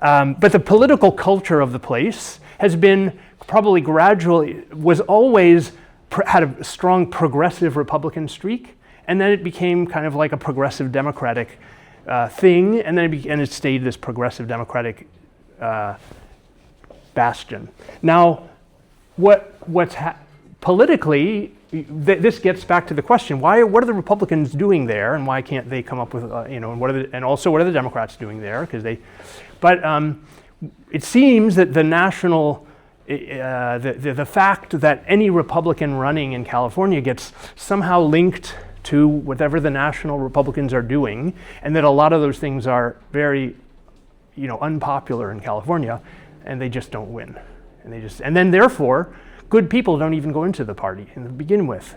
But the political culture of the place has been probably gradually, was always, had a strong progressive Republican streak, and then it became kind of like a progressive Democratic thing, and then it stayed this progressive Democratic bastion. Now, politically, this gets back to the question: what are the Republicans doing there, and why can't they come up with, and also what are the Democrats doing there? But it seems that the national, the fact that any Republican running in California gets somehow linked to whatever the national Republicans are doing, and that a lot of those things are very, unpopular in California, and they just don't win, and then therefore, good people don't even go into the party to begin with,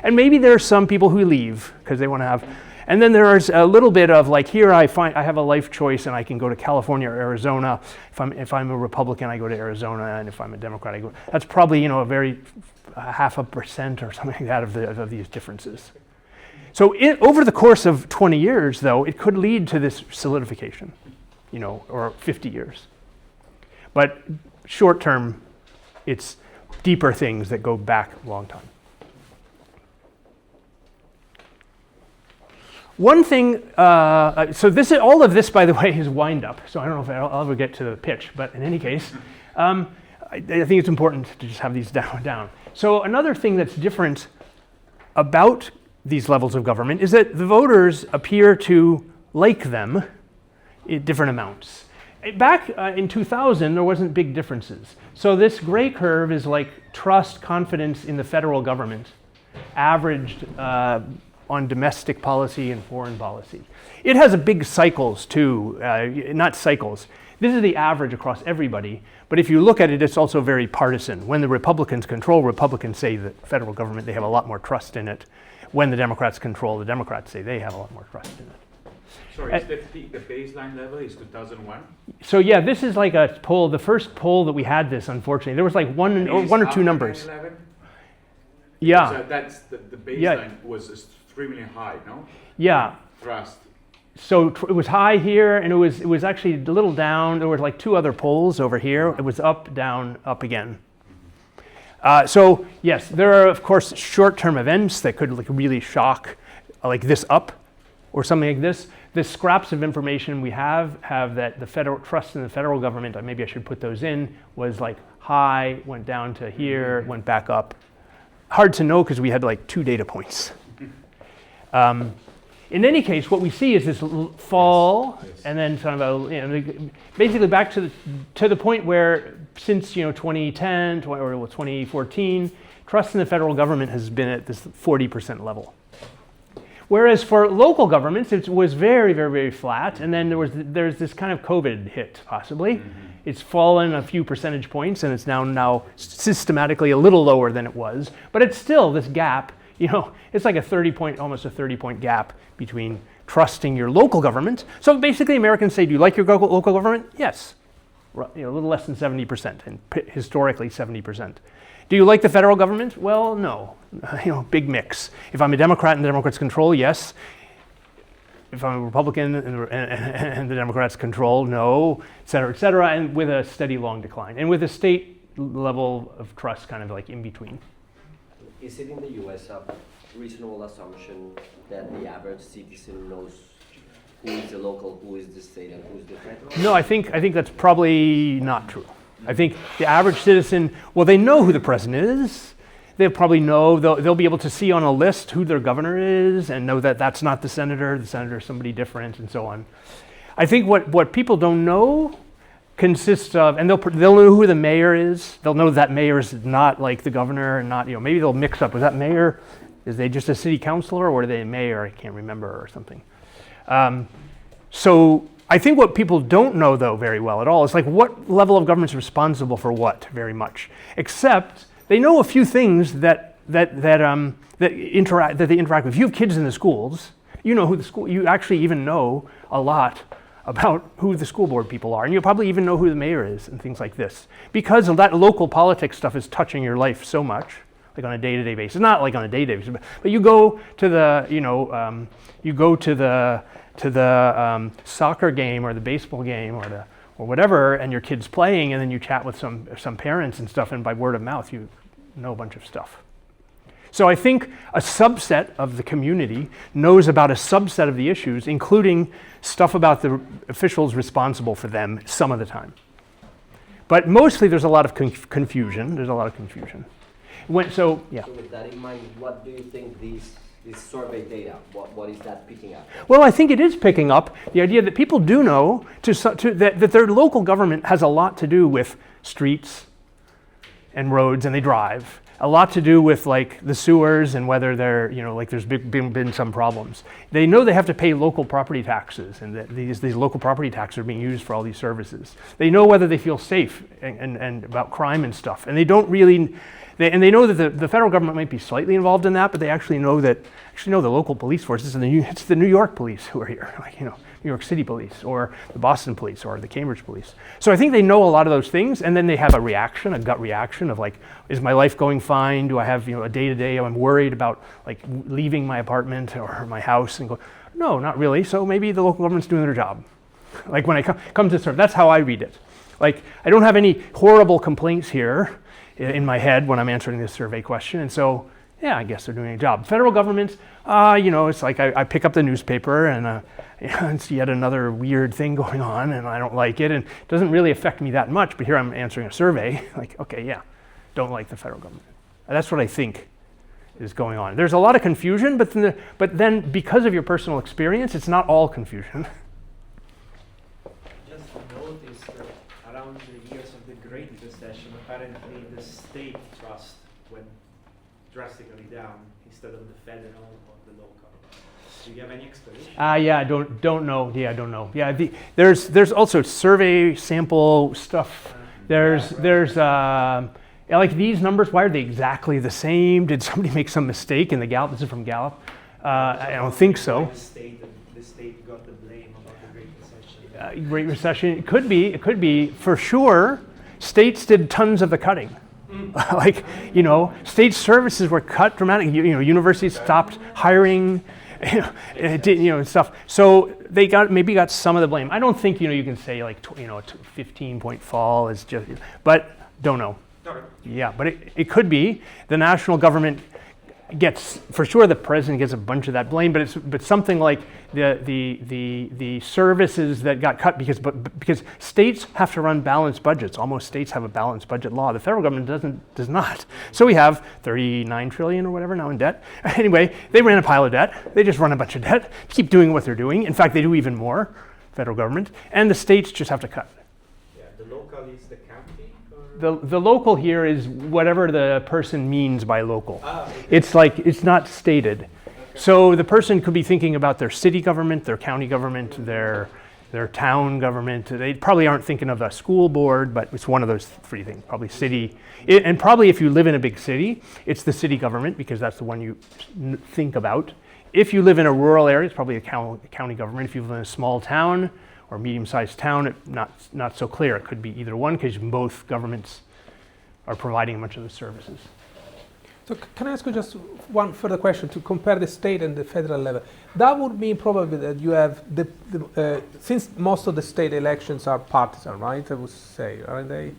and maybe there's some people who leave because they want to have. And then there's a little bit of like, here I have a life choice and I can go to California or Arizona. If I'm a Republican, I go to Arizona, and if I'm a Democrat, I go. That's probably a very 0.5% or something like that of these differences. So over the course of 20 years, though, it could lead to this solidification, or 50 years. But short term, it's deeper things that go back a long time. One thing, so all of this, by the way, is wind up. So I don't know if I'll ever get to the pitch, but in any case, I think it's important to just have these down. So another thing that's different about these levels of government is that the voters appear to like them in different amounts. Back in 2000, there wasn't big differences. So this gray curve is like trust, confidence in the federal government, averaged on domestic policy and foreign policy. It has a big cycles too, not cycles. This is the average across everybody, but if you look at it, it's also very partisan. When the Republicans control, Republicans say the federal government, they have a lot more trust in it. When the Democrats control, the Democrats say they have a lot more trust in it. Sorry, is the baseline level is 2001? So yeah, this is like a poll, the first poll that we had this, unfortunately. There was like one or two numbers. 9/11? Yeah. So that's the baseline was extremely high, no? Yeah. Trust. So it was high here, and it was actually a little down. There were like two other polls over here. It was up, down, up again. So yes, there are of course short-term events that could like really shock, like this up, or something like this. The scraps of information we have that the federal trust in the federal government, maybe I should put those in, was like high, went down to here, went back up. Hard to know because we had like 2 data points. In any case, what we see is this fall, and then kind of basically back to the point where since 2010 or 2014, trust in the federal government has been at this 40% level. Whereas for local governments, it was very, very, very flat, and then there's this kind of COVID hit, possibly. Mm-hmm. It's fallen a few percentage points, and it's now systematically a little lower than it was, but it's still this gap. It's like almost a 30-point gap between trusting your local government. So basically, Americans say, "Do you like your local government?" Yes, a little less than 70%, and historically 70%. Do you like the federal government? Well, no. Big mix. If I'm a Democrat and the Democrats control, yes. If I'm a Republican and the Democrats control, no, et cetera, and with a steady long decline. And with a state level of trust kind of like in between. Is it in the US a reasonable assumption that the average citizen knows who is the local, who is the state, and who is the federal? No, I think that's probably not true. I think the average citizen, well, they know who the president is. They'll probably know, they'll be able to see on a list who their governor is and know that that's not the senator is somebody different, and so on. I think what people don't know consists of, and they'll know who the mayor is. They'll know that mayor is not like the governor, and not, maybe they'll mix up. Was that mayor? Is they just a city councilor, or are they a mayor? I can't remember, or something. So I think what people don't know, though, very well at all is like what level of government's responsible for what, very much. Except They know a few things that they interact with. If you have kids in the schools, you know who you actually even know a lot about who the school board people are, and you'll probably even know who the mayor is and things like this, because of that local politics stuff is touching your life so much, like on a day-to-day basis. Not like on a day-to-day basis, but you go to the, soccer game or the baseball game or whatever, and your kid's playing, and then you chat with some parents and stuff, and by word of mouth you know a bunch of stuff. So I think a subset of the community knows about a subset of the issues, including stuff about the officials responsible for them some of the time. But mostly there's a lot of confusion. There's a lot of confusion. So with that in mind, what do you think this survey data, what is that picking up? Well, I think it is picking up the idea that people do know that their local government has a lot to do with streets and roads, and they drive. A lot to do with like the sewers and whether they're, like there's been some problems. They know they have to pay local property taxes, and that these local property taxes are being used for all these services. They know whether they feel safe and about crime and stuff. And they don't really, they know that the federal government might be slightly involved in that, but they actually know the local police forces, and it's the New York police who are here, New York City police or the Boston police or the Cambridge police. So I think they know a lot of those things, and then they have a gut reaction of like, is my life going fine? Do I have a day-to-day? I'm worried about like leaving my apartment or my house, and go, no, not really. So maybe the local government's doing their job. Like when I come to serve, that's how I read it. Like I don't have any horrible complaints here in my head when I'm answering this survey question, and so yeah, I guess they're doing a job. Federal government, it's like I pick up the newspaper and it's yet another weird thing going on, and I don't like it, and it doesn't really affect me that much, but here I'm answering a survey, like, okay, yeah, don't like the federal government. That's what I think is going on. There's a lot of confusion, but then because of your personal experience, it's not all confusion. Just noticed that around the years of the Great Recession, apparently the state trust went drastically down instead of the federal or the local. Do you have any explanation? I don't know. Yeah, I don't know. Yeah, there's also survey sample stuff. There's like these numbers. Why are they exactly the same? Did somebody make some mistake in the Gallup? This is from Gallup. I don't think so. The state got the blame about the Great Recession. Great Recession. It could be for sure. States did tons of the cutting. Like state services were cut dramatically. Universities stopped hiring. Stuff. So they maybe got some of the blame. I don't think you can say like a 15-point fall is just, but don't know. Okay. Yeah, but it could be the national government gets, for sure the president gets a bunch of that blame, but something like the services that got cut because states have to run balanced budgets. Almost states have a balanced budget law. The federal government does not. So we have 39 trillion or whatever now in debt. Anyway, they ran a pile of debt. They just run a bunch of debt, keep doing what they're doing. In fact, they do even more, federal government, and the states just have to cut. Yeah, the local is the county? The local here is whatever the person means by local. Okay. It's not stated. Okay. So the person could be thinking about their city government, their county government, their town government. They probably aren't thinking of a school board, but it's one of those three things, probably city. And probably if you live in a big city, it's the city government because that's the one you think about. If you live in a rural area, it's probably a county government. If you live in a small town, or medium-sized town, not so clear. It could be either one because both governments are providing a bunch of the services. So can I ask you just one further question to compare the state and the federal level? That would mean probably that you have since most of the state elections are partisan, right? I would say, aren't they?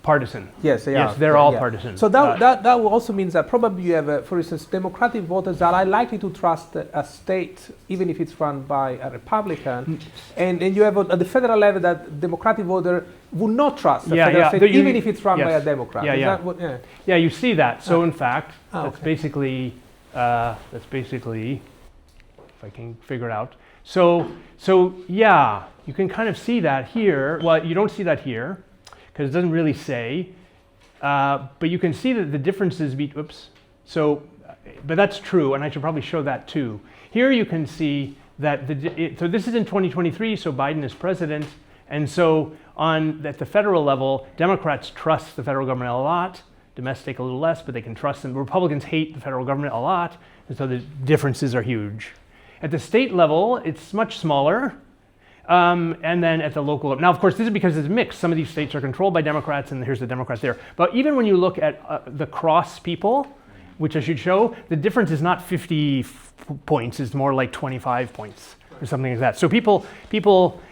Partisan. Yes, they are. Yes, they're all partisan. So that also means that probably you have, for instance, Democratic voters that are likely to trust a state, even if it's run by a Republican, and you have at the federal level that Democratic voter would not trust a federal state, even if it's run by a Democrat. Yeah, you see that. So in fact, that's basically, if I can figure it out. So yeah, you can kind of see that here. Well, you don't see that here, because it doesn't really say, but you can see that the differences but that's true, and I should probably show that too. Here you can see that, so this is in 2023, so Biden is president, and so at the federal level, Democrats trust the federal government a lot, domestic a little less, but they can trust them. Republicans hate the federal government a lot, and so the differences are huge. At the state level, it's much smaller. And then at the local level. Now, of course, this is because it's mixed. Some of these states are controlled by Democrats, and here's the Democrats there. But even when you look at the cross people, which I should show, the difference is not 50 points. It's more like 25 points or something like that. So people,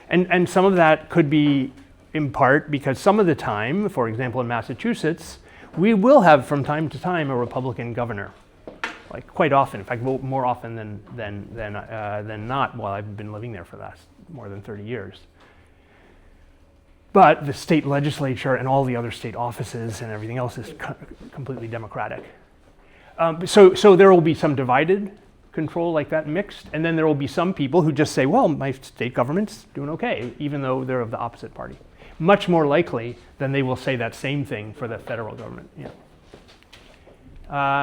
and some of that could be in part because some of the time, for example, in Massachusetts, we will have from time to time a Republican governor. Like quite often, in fact, more often than not while I've been living there for the last more than 30 years. But the state legislature and all the other state offices and everything else is completely Democratic. So there will be some divided control like that, mixed, and then there will be some people who just say, well, my state government's doing okay, even though they're of the opposite party. Much more likely than they will say that same thing for the federal government. Yeah.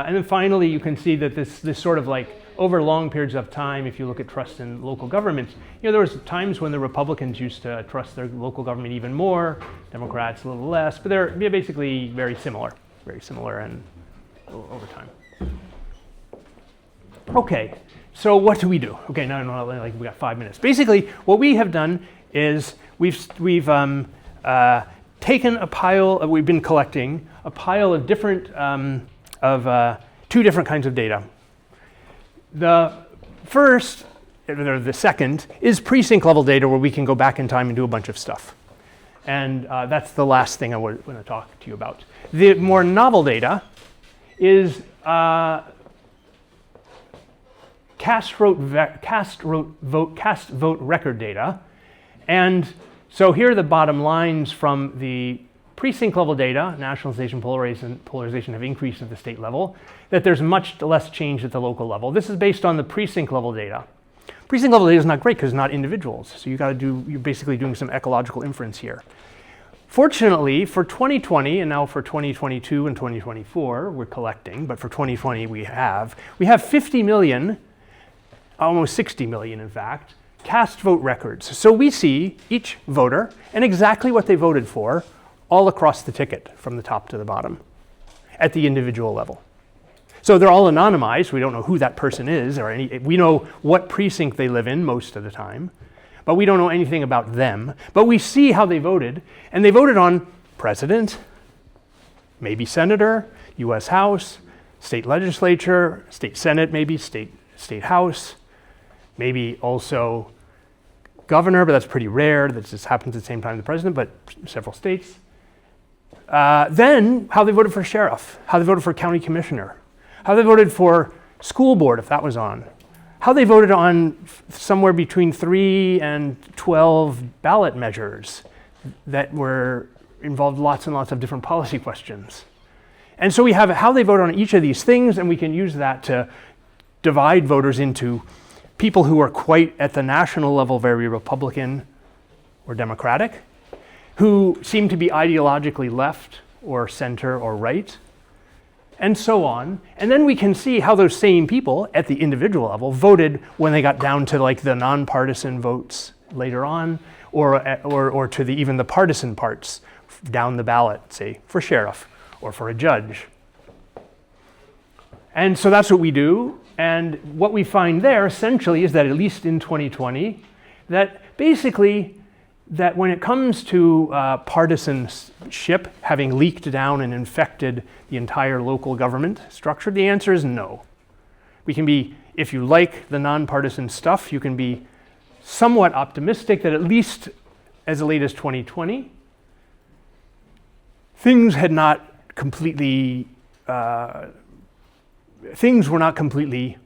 And then finally, you can see that this sort of like over long periods of time, if you look at trust in local governments, there was times when the Republicans used to trust their local government even more, Democrats a little less, but they're basically very similar and over time. Okay, so what do we do? Okay, no, like we got 5 minutes. Basically, what we have done is we've taken a pile, we've been collecting a pile of different, two different kinds of data. The first, or the second, is precinct level data where we can go back in time and do a bunch of stuff. And that's the last thing I want to talk to you about. The more novel data is cast vote record data. And so here are the bottom lines from the precinct level data. Nationalization, polarization have increased at the state level, that there's much less change at the local level. This is based on the precinct level data. Precinct level data is not great because it's not individuals. So you're basically doing some ecological inference here. Fortunately, for 2020 and now for 2022 and 2024, we're collecting, but for 2020 we have 50 million, almost 60 million in fact, cast vote records. So we see each voter and exactly what they voted for all across the ticket from the top to the bottom at the individual level. So they're all anonymized. We don't know who that person is we know what precinct they live in most of the time, but we don't know anything about them. But we see how they voted, and they voted on president, maybe senator, US House, state legislature, state senate maybe, state house, maybe also governor, but that's pretty rare. That just happens at the same time as the president, but several states. Then how they voted for sheriff, how they voted for county commissioner, how they voted for school board if that was on, how they voted on somewhere between 3 and 12 ballot measures that involved lots and lots of different policy questions. And so we have how they voted on each of these things, and we can use that to divide voters into people who are quite at the national level very Republican or Democratic, who seem to be ideologically left or center or right, and so on. And then we can see how those same people at the individual level voted when they got down to like the nonpartisan votes later on, or to even the partisan parts down the ballot, say for sheriff or for a judge. And so that's what we do. And what we find there essentially is that at least in 2020, that basically that when it comes to partisanship having leaked down and infected the entire local government structure, the answer is no. We can be, if you like the nonpartisan stuff, you can be somewhat optimistic that at least as late as 2020, things were not completely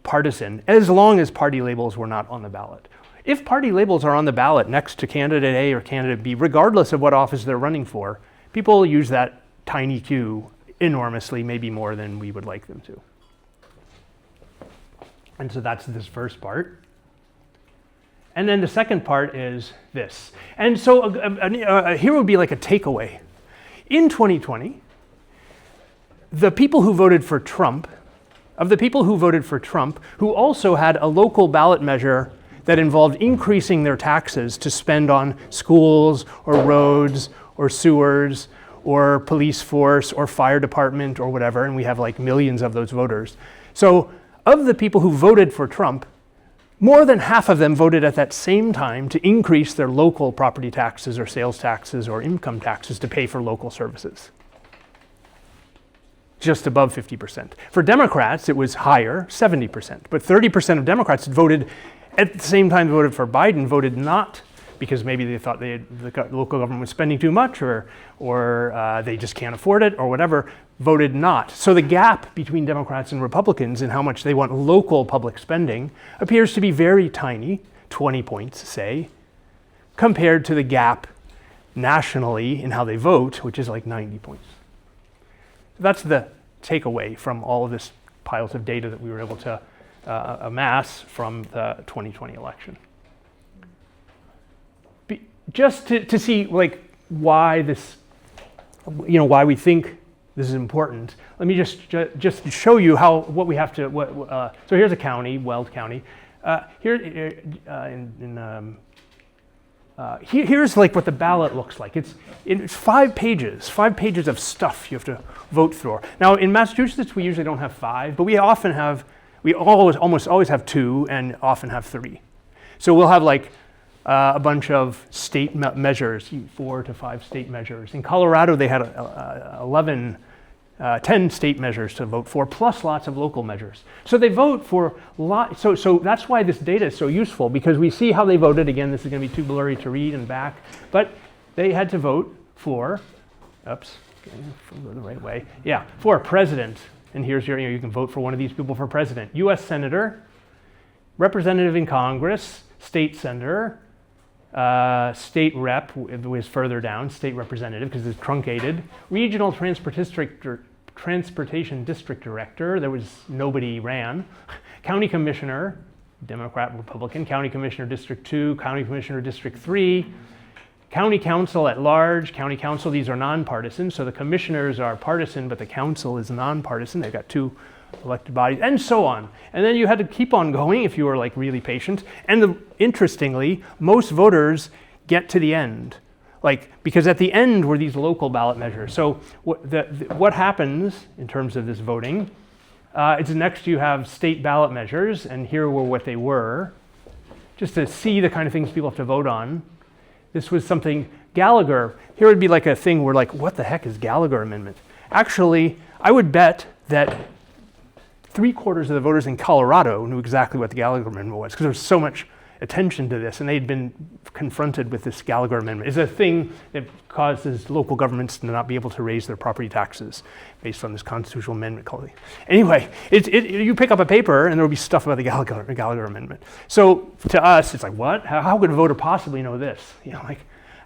partisan as long as party labels were not on the ballot. If party labels are on the ballot next to candidate A or candidate B, regardless of what office they're running for, people use that tiny Q enormously, maybe more than we would like them to. And so that's this first part. And then the second part is this. And so here would be like a takeaway. In 2020, the people who voted for Trump, who also had a local ballot measure that involved increasing their taxes to spend on schools or roads or sewers or police force or fire department or whatever, and we have like millions of those voters. So of the people who voted for Trump, more than half of them voted at that same time to increase their local property taxes or sales taxes or income taxes to pay for local services. Just above 50%. For Democrats, it was higher, 70%. But 30% of Democrats voted at the same time they voted for Biden, voted not because maybe they thought the local government was spending too much or they just can't afford it or whatever, voted not. So the gap between Democrats and Republicans in how much they want local public spending appears to be very tiny, 20 points, say, compared to the gap nationally in how they vote, which is like 90 points. That's the takeaway from all of this piles of data that we were able to amass from the 2020 election. Just to see like why this, why we think this is important. Let me just show you what we have to. So here's a county, Weld County. Here's like what the ballot looks like. It's 5 pages of stuff you have to vote through. Now in Massachusetts we usually don't have 5, but we almost always have 2 and often have 3. So we'll have like a bunch of state measures, 4 to 5 state measures. In Colorado they had 10 state measures to vote for, plus lots of local measures. So they vote for so that's why this data is so useful, because we see how they voted. Again, this is going to be too blurry to read and back, but they had to vote for, go the right way, for president. And here's you can vote for one of these people for president. U.S. Senator, representative in Congress, state senator, state rep was further down, state representative because it's truncated, regional transportation district director, there was nobody ran, county commissioner, Democrat, Republican, county commissioner District 2, county commissioner District 3, county council at large, county council, these are nonpartisan, so the commissioners are partisan, but the council is nonpartisan, they've got 2 elected bodies, and so on. And then you had to keep on going if you were like really patient. And interestingly, most voters get to the end, because at the end were these local ballot measures. So what happens in terms of this voting? It's next you have state ballot measures, and here were what they were, just to see the kind of things people have to vote on. This was something Gallagher. Here would be like a thing where like, what the heck is Gallagher Amendment? Actually, I would bet that 3/4 of the voters in Colorado knew exactly what the Gallagher Amendment was, because there was so much attention to this, and they'd been confronted with this Gallagher Amendment. It's a thing that causes local governments to not be able to raise their property taxes based on this constitutional amendment. Anyway, you pick up a paper, and there will be stuff about the Gallagher Amendment. So to us, it's like, what? How could a voter possibly know this?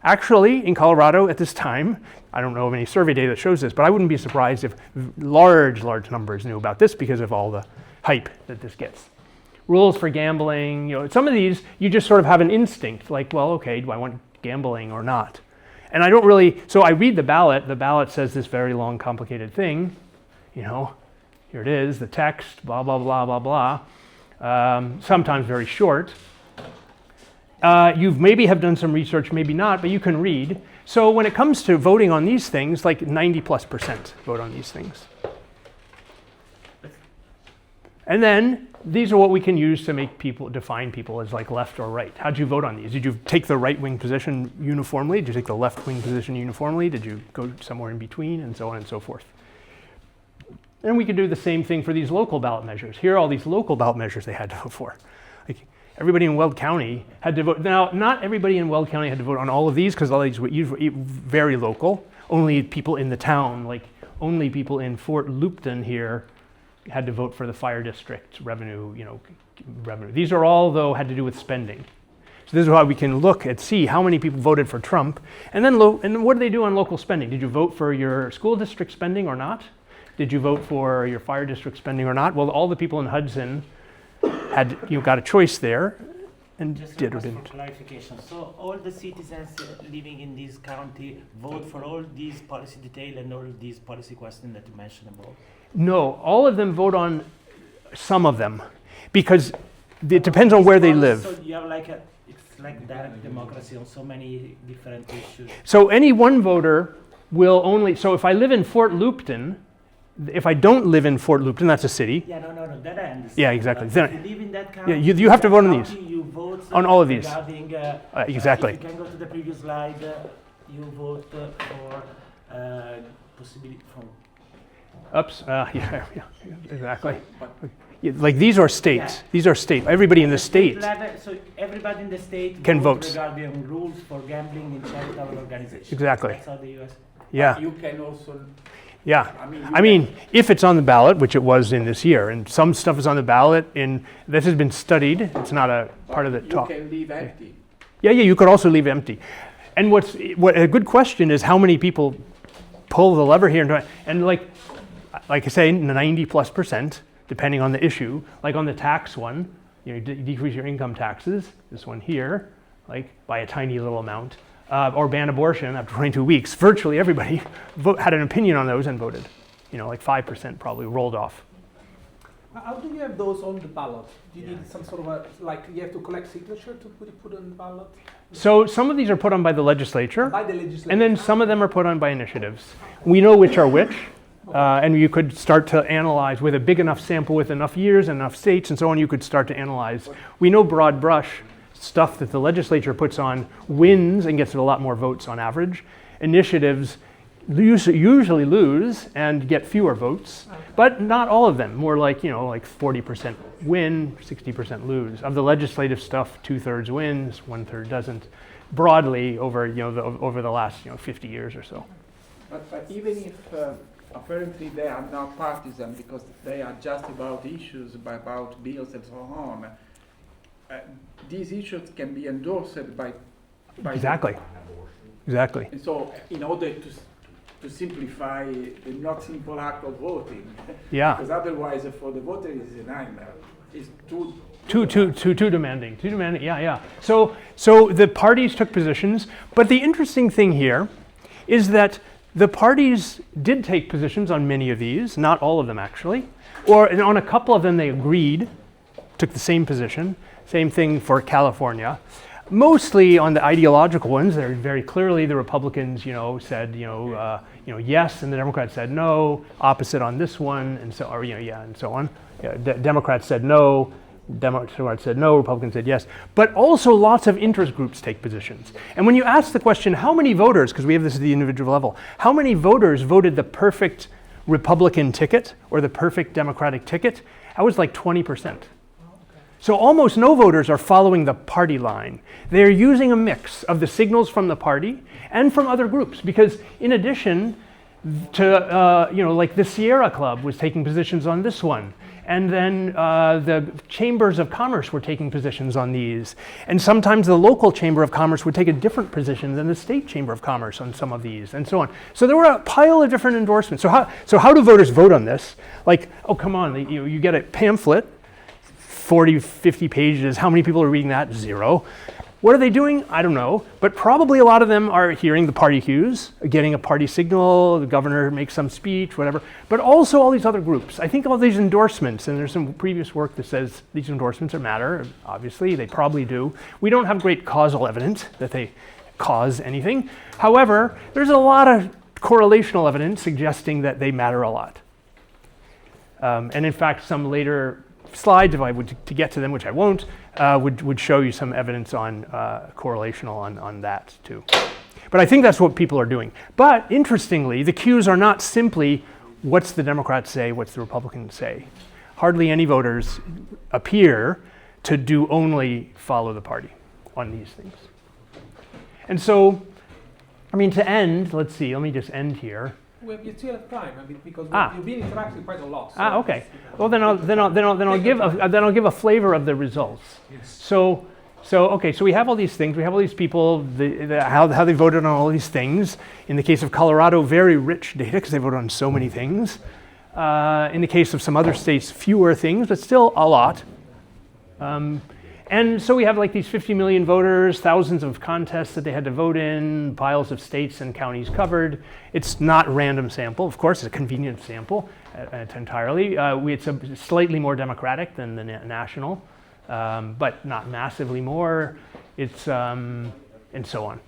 Actually, in Colorado at this time, I don't know of any survey data that shows this, but I wouldn't be surprised if large numbers knew about this because of all the hype that this gets. Rules for gambling, some of these, you just sort of have an instinct, like, well, okay, do I want gambling or not? And I don't really, so I read the ballot says this very long, complicated thing, here it is, the text, blah, blah, blah, blah, blah, sometimes very short. You maybe have done some research, maybe not, but you can read. So when it comes to voting on these things, like 90+% vote on these things. And then these are what we can use to define people as like left or right. How'd you vote on these? Did you take the right-wing position uniformly? Did you take the left-wing position uniformly? Did you go somewhere in between? And so on and so forth. And we could do the same thing for these local ballot measures. Here are all these local ballot measures they had to vote for. Everybody in Weld County had to vote. Now, not everybody in Weld County had to vote on all of these, because all these were very local. Only people in the town, only people in Fort Lupton here had to vote for the fire district revenue, revenue. These are all, though, had to do with spending. So this is how we can look and see how many people voted for Trump. And then and what do they do on local spending? Did you vote for your school district spending or not? Did you vote for your fire district spending or not? Well, all the people in Hudson got a choice there, and just did or didn't. For clarification. So all the citizens living in this county vote for all these policy detail and all these policy questions that you mentioned above? No, all of them vote on some of them, because it depends on where they live. So you have it's like direct democracy on so many different issues. So any one voter will only, so if I live in Fort Lupton, if I don't live in Fort Lupton, that's a city. Yeah, no, that I understand. Yeah, exactly. But Then- if you live in that county, Yeah, you have to vote on these. You vote On all of these. regarding, Exactly. If you can go to the previous slide, you vote for possibility from. Oops, yeah, exactly. Yeah, like these are states. Yeah. These are state. Everybody in the state. level, so everybody in the state Can vote. regarding rules for gambling in charitable organizations. Exactly. That's how the US. Yeah, You can also, yeah. I mean, If it's on the ballot, which it was in this year, and some stuff is on the ballot, and this has been studied. It's not a part of the talk. you can leave empty. Yeah, you could also leave empty. And what a good question is how many people pull the lever here and like I say, 90+%, depending on the issue. Like on the tax one, you decrease your income taxes. This one here, like by a tiny little amount, or ban abortion after 22 weeks. Virtually everybody had an opinion on those and voted. Like 5% probably rolled off. How do you have those on the ballot? Do you need some sort of you have to collect signature to put on the ballot? So some of these are put on by the legislature, By the legislature. and then some of them are put on by initiatives. We know which are which, and you could start to analyze with a big enough sample, with enough years, enough states, and so on. You could start to analyze. We know broad brush stuff that the legislature puts on wins and gets a lot more votes on average. Initiatives usually lose and get fewer votes, but not all of them. More like 40% win, 60% lose. Of the legislative stuff, 2/3 wins, 1/3 doesn't. Broadly over over the last 50 years or so. But even if apparently they are not partisan because they are just about issues, about bills and so on, these issues can be endorsed by Exactly. Exactly. And so in order to simplify the not simple act of voting, Yeah. because otherwise for the voter it is a nightmare. It's Too demanding. Too demanding. Yeah. So the parties took positions, but the interesting thing here is that the parties did take positions on many of these, not all of them actually, or on a couple of them they agreed, took the same position. Same thing for California. Mostly on the ideological ones, they're very clearly the Republicans, said, yes, and the Democrats said no. Opposite on this one, and so, and so on. Democrats said no. Democrats said no. Republicans said yes. But also, lots of interest groups take positions. And when you ask the question, how many voters? Because we have this at the individual level. How many voters voted the perfect Republican ticket or the perfect Democratic ticket? That was like 20%. So almost no voters are following the party line. They're using a mix of the signals from the party and from other groups, because in addition to, like the Sierra Club was taking positions on this one, and then the chambers of commerce were taking positions on these, and sometimes the local chamber of commerce would take a different position than the state chamber of commerce on some of these, and so on. So there were a pile of different endorsements. So how do voters vote on this? Like, oh, come on, you get a pamphlet, 40, 50 pages. How many people are reading that? 0. What are they doing? I don't know. But probably a lot of them are hearing the party cues, getting a party signal, the governor makes some speech, whatever. But also all these other groups. I think all these endorsements, and there's some previous work that says these endorsements matter. Obviously, they probably do. We don't have great causal evidence that they cause anything. However, there's a lot of correlational evidence suggesting that they matter a lot. And in fact, some later slides, if I would to get to them, which I won't, would show you some evidence on correlational on that too. But I think that's what people are doing. But interestingly, the cues are not simply what's the Democrats say, what's the Republicans say. Hardly any voters appear to do only follow the party on these things. And so, to end, let's see, let me just end here. Well, you still have time, because you've been interacting quite a lot. So Okay. Well, then I'll give a flavor of the results. Yes. So we have all these things. We have all these people. How they voted on all these things. In the case of Colorado, very rich data because they voted on so many things. In the case of some other states, fewer things, but still a lot. And so we have like these 50 million voters, thousands of contests that they had to vote in, piles of states and counties covered. It's not a random sample, of course, it's a convenient sample entirely. It's slightly more democratic than the national, but not massively more. It's, and so on.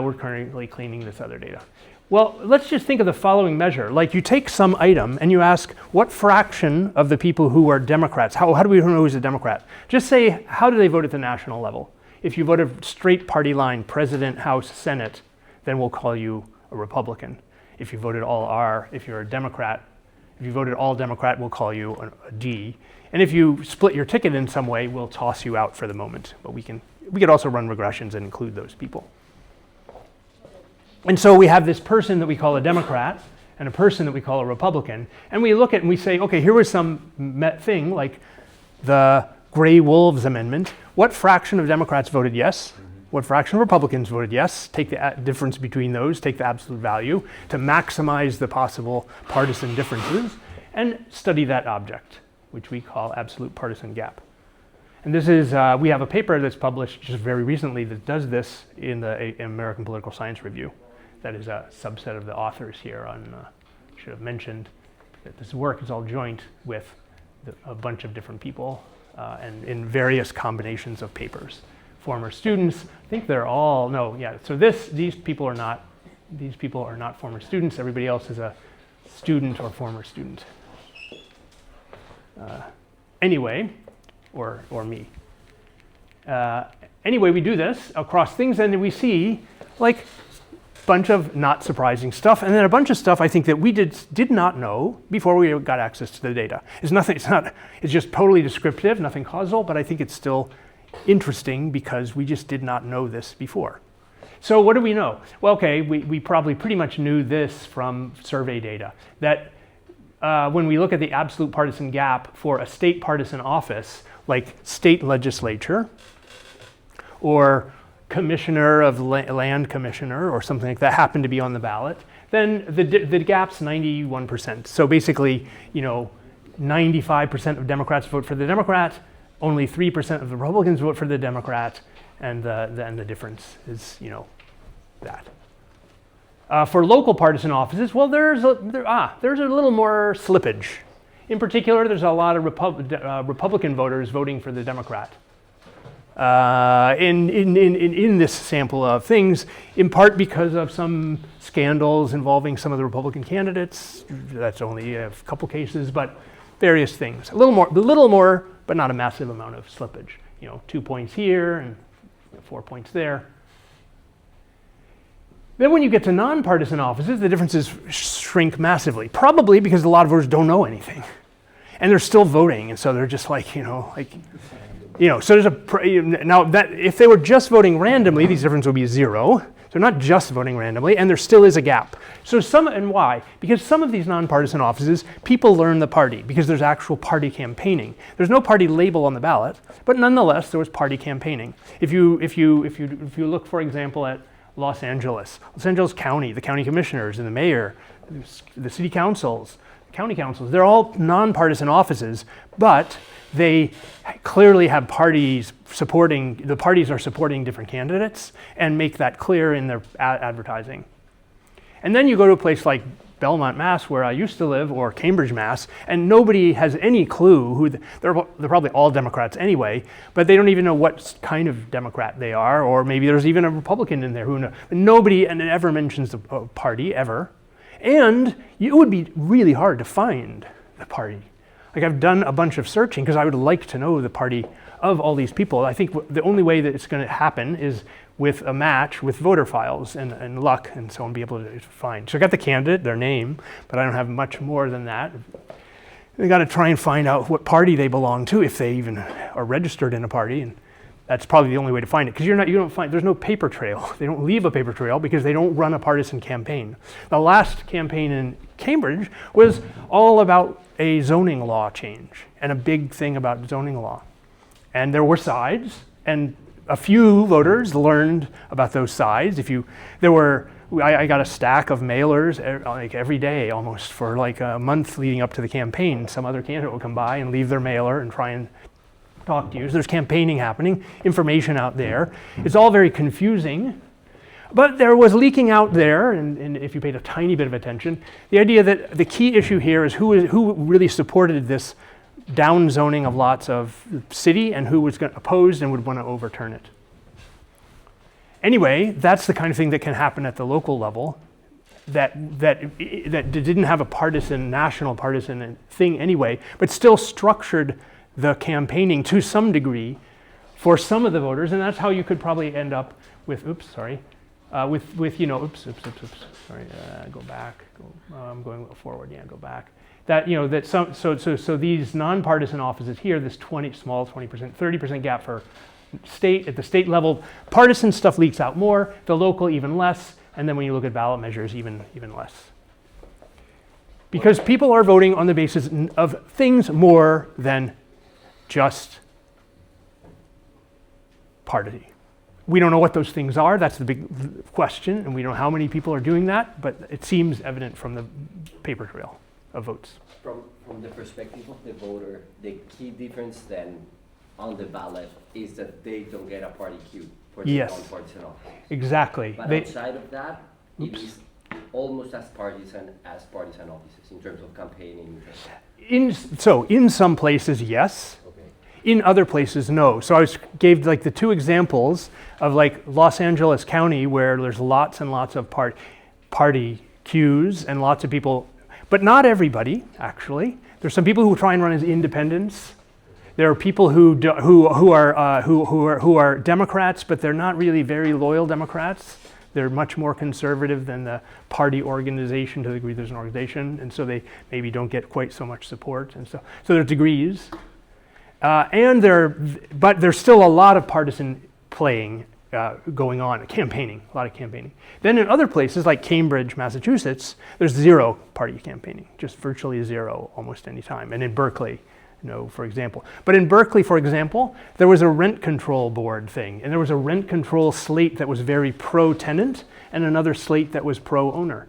We're currently cleaning this other data. Well, let's just think of the following measure. Like you take some item and you ask what fraction of the people who are Democrats, how do we know who's a Democrat? Just say, how do they vote at the national level? If you voted straight party line, President, House, Senate, then we'll call you a Republican. If you voted all R, if you're a Democrat, if you voted all Democrat, we'll call you a D. And if you split your ticket in some way, we'll toss you out for the moment. But we could also run regressions and include those people. And so we have this person that we call a Democrat and a person that we call a Republican. And we look at and we say, okay, here was some thing like the Gray Wolves Amendment. What fraction of Democrats voted yes? What fraction of Republicans voted yes? Take the difference between those, take the absolute value to maximize the possible partisan differences and study that object, which we call absolute partisan gap. And this is, we have a paper that's published just very recently that does this in the American Political Science Review. That is a subset of the authors here on, should have mentioned that this work is all joint with a bunch of different people and in various combinations of papers. Former students, I think they're all, no, yeah, so these people are not former students. Everybody else is a student or former student. Anyway, or me. Anyway, we do this across things and then we see like a bunch of not surprising stuff and then a bunch of stuff I think that we did not know before we got access to the data. It's just totally descriptive, nothing causal, but I think it's still interesting because we just did not know this before. So what do we know? Well, okay, we probably pretty much knew this from survey data, that when we look at the absolute partisan gap for a state partisan office, like state legislature, or commissioner of land commissioner, or something like that happened to be on the ballot, then the gap's 91%. So basically, 95% of Democrats vote for the Democrat, only 3% of the Republicans vote for the Democrat, and the difference is, that. For local partisan offices, well, there's a little more slippage. In particular, there's a lot of Republican voters voting for the Democrat. In this sample of things, in part because of some scandals involving some of the Republican candidates. That's only a couple cases, but various things. A little more, but not a massive amount of slippage. 2 points here and 4 points there. Then when you get to nonpartisan offices, the differences shrink massively, probably because a lot of voters don't know anything. And they're still voting, and so they're just so there's now that if they were just voting randomly, these differences would be 0. So not just voting randomly, and there still is a gap. So and why? Because some of these nonpartisan offices, people learn the party because there's actual party campaigning. There's no party label on the ballot, but nonetheless there was party campaigning. If you look, for example, at Los Angeles County, the county commissioners and the mayor, the city councils, county councils, they're all nonpartisan offices, but they clearly have parties the parties are supporting different candidates and make that clear in their advertising. And then you go to a place like Belmont, Mass, where I used to live, or Cambridge, Mass, and nobody has any clue who they're probably all Democrats anyway, but they don't even know what kind of Democrat they are, or maybe there's even a Republican in there who knows. Nobody ever mentions the party, ever. And it would be really hard to find the party. Like I've done a bunch of searching because I would like to know the party of all these people. I think the only way that it's going to happen is with a match with voter files and luck and so on, be able to find. So I got the candidate, their name, but I don't have much more than that. They got to try and find out what party they belong to if they even are registered in a party, and that's probably the only way to find it because there's no paper trail. They don't leave a paper trail because they don't run a partisan campaign. The last campaign in Cambridge was all about a zoning law change and a big thing about zoning law. And there were sides, and a few voters learned about those sides. I got a stack of mailers like every day almost for like a month leading up to the campaign. Some other candidate will come by and leave their mailer and try and talk to you. So there's campaigning happening, information out there. It's all very confusing, but there was leaking out there, and if you paid a tiny bit of attention, the idea that the key issue here is who really supported this down zoning of lots of city and who was opposed and would want to overturn it. Anyway, that's the kind of thing that can happen at the local level. that didn't have a national partisan thing anyway, but still structured the campaigning to some degree for some of the voters, and that's how you could probably end up with, go back, I'm going a little forward, yeah, go back. That, so these nonpartisan offices here, this 20%, 30% gap for state, at the state level, partisan stuff leaks out more, the local even less, and then when you look at ballot measures, even less. Because people are voting on the basis of things more than just party. We don't know what those things are. That's the big question, and we don't know how many people are doing that, but it seems evident from the paper trail of votes. From the perspective of the voter, the key difference then on the ballot is that they don't get a party cue for the non-partisan office. Exactly. But outside of that, it is almost as partisan offices in terms of campaigning. In some places, yes. Okay. In other places, no. So I gave like the two examples of like Los Angeles County, where there's lots and lots of party queues and lots of people, but not everybody actually. There's some people who try and run as independents. There are people who are Democrats, but they're not really very loyal Democrats. They're much more conservative than the party organization to the degree there's an organization, and so they maybe don't get quite so much support. And so there's degrees, but there's still a lot of partisan playing going on, a lot of campaigning. Then in other places like Cambridge, Massachusetts, there's zero party campaigning, just virtually zero almost any time. And in Berkeley, for example. But in Berkeley, for example, there was a rent control board thing, and there was a rent control slate that was very pro-tenant and another slate that was pro-owner.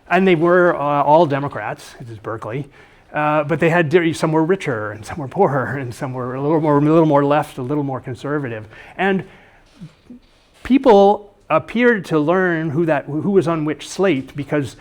And they were all Democrats, this is Berkeley, but they had, some were richer and some were poorer and some were a little more left, a little more conservative. And people appeared to learn who was on which slate because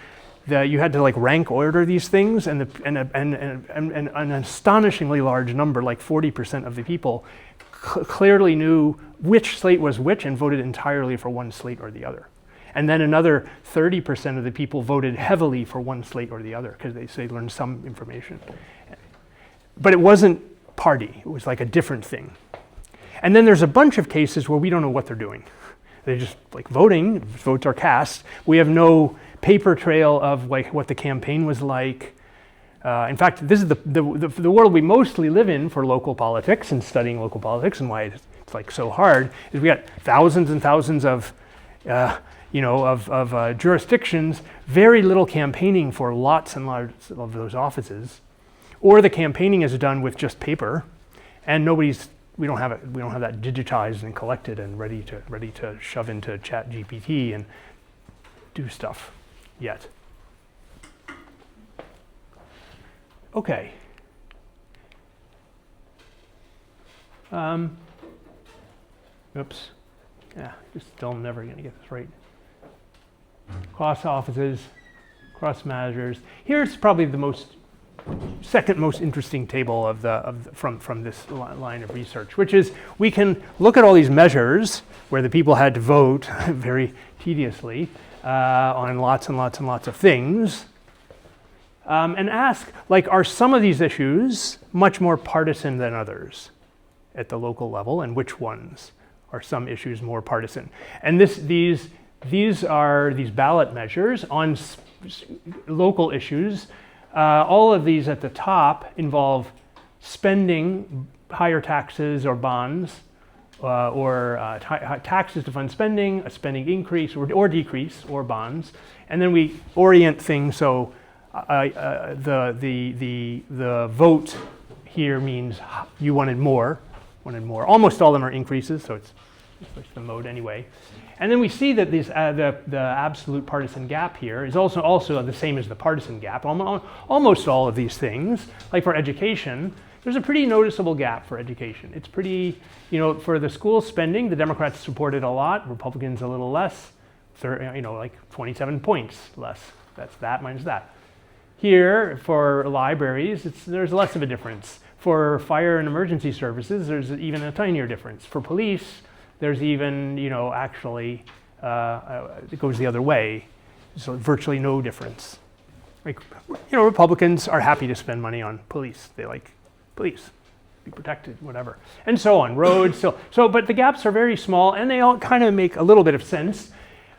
you had to like rank order these things, and an astonishingly large number, like 40% of the people, clearly knew which slate was which and voted entirely for one slate or the other. And then another 30% of the people voted heavily for one slate or the other because they learned some information. But it wasn't party, it was like a different thing. And then there's a bunch of cases where we don't know what they're doing. They're just like voting, votes are cast. We have no paper trail of like what the campaign was like. In fact, this is the world we mostly live in for local politics and studying local politics, and why it's like so hard is we got thousands and thousands of jurisdictions, very little campaigning for lots and lots of those offices, or the campaigning is done with just paper, and we don't have that digitized and collected and ready to shove into ChatGPT and do stuff yet. Okay. Oops. Yeah, just still never going to get this right. Cross offices, cross managers. Here's probably the second most interesting table from this line of research, which is we can look at all these measures where the people had to vote very tediously on lots and lots and lots of things, and ask, like, are some of these issues much more partisan than others at the local level, and which ones are some issues more partisan? And these ballot measures on local issues. All of these at the top involve spending, higher taxes or bonds, or taxes to fund spending, a spending increase or decrease, or bonds. And then we orient things so the vote here means you wanted more. Almost all of them are increases, so it's the mode anyway. And then we see that the absolute partisan gap here is also the same as the partisan gap. Almost all of these things, like for education, there's a pretty noticeable gap for education. It's pretty, for the school spending, the Democrats supported a lot, Republicans a little less, like 27 points less. That's that minus that. Here, for libraries, there's less of a difference. For fire and emergency services, there's even a tinier difference. For police, there's even, it goes the other way. So virtually no difference. Like, Republicans are happy to spend money on police. They like police, be protected, whatever, and so on. Roads, but the gaps are very small, and they all kind of make a little bit of sense.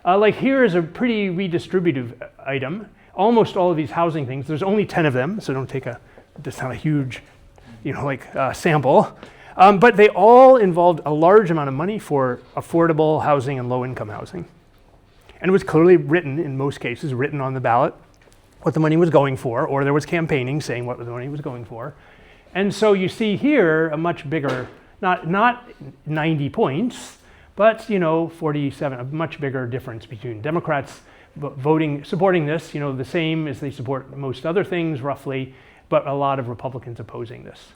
Like here is a pretty redistributive item. Almost all of these housing things, there's only 10 of them, so don't take just not a huge, sample. But they all involved a large amount of money for affordable housing and low-income housing. And it was clearly written, in most cases, written on the ballot what the money was going for, or there was campaigning saying what the money was going for. And so you see here a much bigger, not 90 points, but 47, a much bigger difference between Democrats supporting this, the same as they support most other things roughly, but a lot of Republicans opposing this.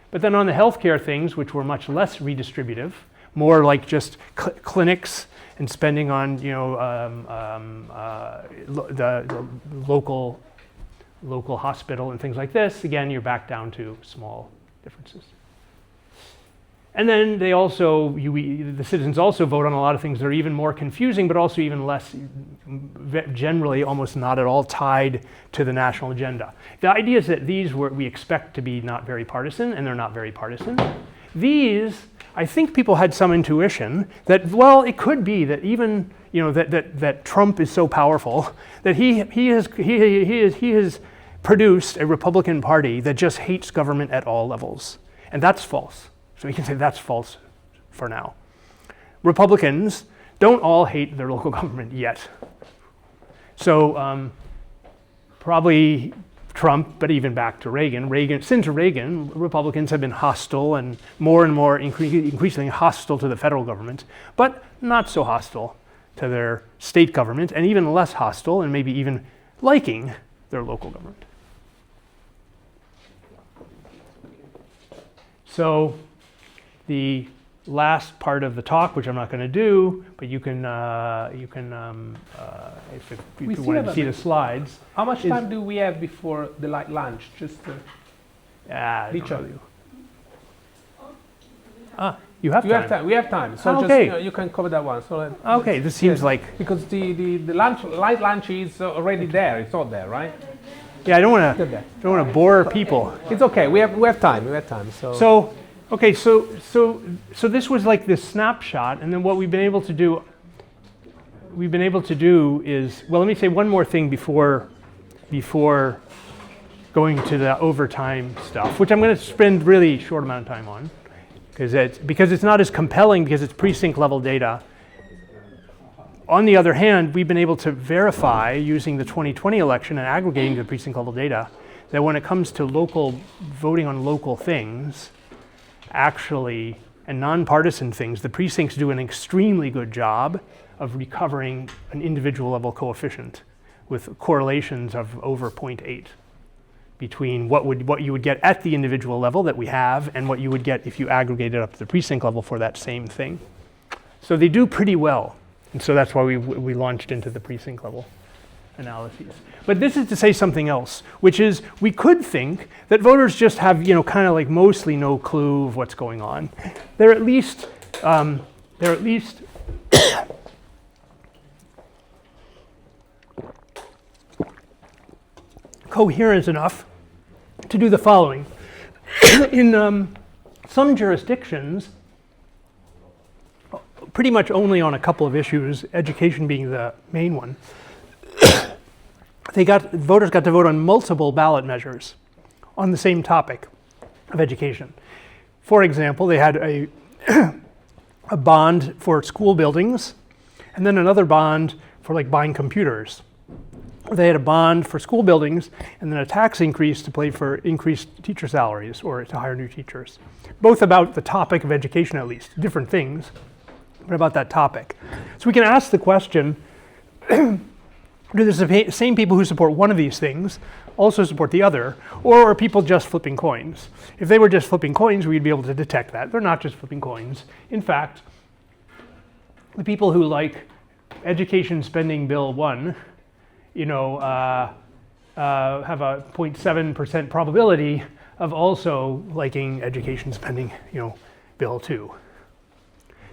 But then on the healthcare things, which were much less redistributive, more like just clinics and spending on the local hospital and things like this, again, you're back down to small differences. And then they also, the citizens also vote on a lot of things that are even more confusing, but also even less, generally almost not at all tied to the national agenda. The idea is that these we expect to be not very partisan, and they're not very partisan. These, I think people had some intuition that, well, it could be that even, that Trump is so powerful that he has produced a Republican Party that just hates government at all levels. And that's false. So we can say that's false for now. Republicans don't all hate their local government yet. So probably Trump, but even back to Reagan. Since Reagan, Republicans have been hostile and more increasingly hostile to the federal government, but not so hostile to their state government, and even less hostile and maybe even liking their local government. So the last part of the talk, which I'm not going to do, but you can if you wanted to see the slides. How much time do we have before the light lunch? Just each of you. You have time. We have time. So okay. Just you can cover that one. So okay, this seems like because the light lunch is already there. It's all there, right? Yeah, I don't want to bore people. It's okay. We have time. So okay, so this was like this snapshot, and then what we've been able to do is, well, let me say one more thing before going to the overtime stuff, which I'm going to spend really short amount of time on, because it's not as compelling because it's precinct level data. On the other hand, we've been able to verify using the 2020 election and aggregating the precinct level data that when it comes to local voting on local things, actually, and nonpartisan things, the precincts do an extremely good job of recovering an individual level coefficient with correlations of over 0.8 between what you would get at the individual level that we have and what you would get if you aggregated up to the precinct level for that same thing. So they do pretty well. And so that's why we launched into the precinct level analyses. But this is to say something else, which is we could think that voters just have, kind of like mostly no clue of what's going on. They're at least coherent enough to do the following. In some jurisdictions, pretty much only on a couple of issues, education being the main one, voters got to vote on multiple ballot measures on the same topic of education. For example, they had a bond for school buildings, and then another bond for like buying computers. They had a bond for school buildings, and then a tax increase to pay for increased teacher salaries or to hire new teachers. Both about the topic of education, at least, different things, but about that topic. So we can ask the question, do the same people who support one of these things also support the other, or are people just flipping coins? If they were just flipping coins, we'd be able to detect that. They're not just flipping coins. In fact, the people who like education spending bill 1, have a 0.7% probability of also liking education spending, bill 2.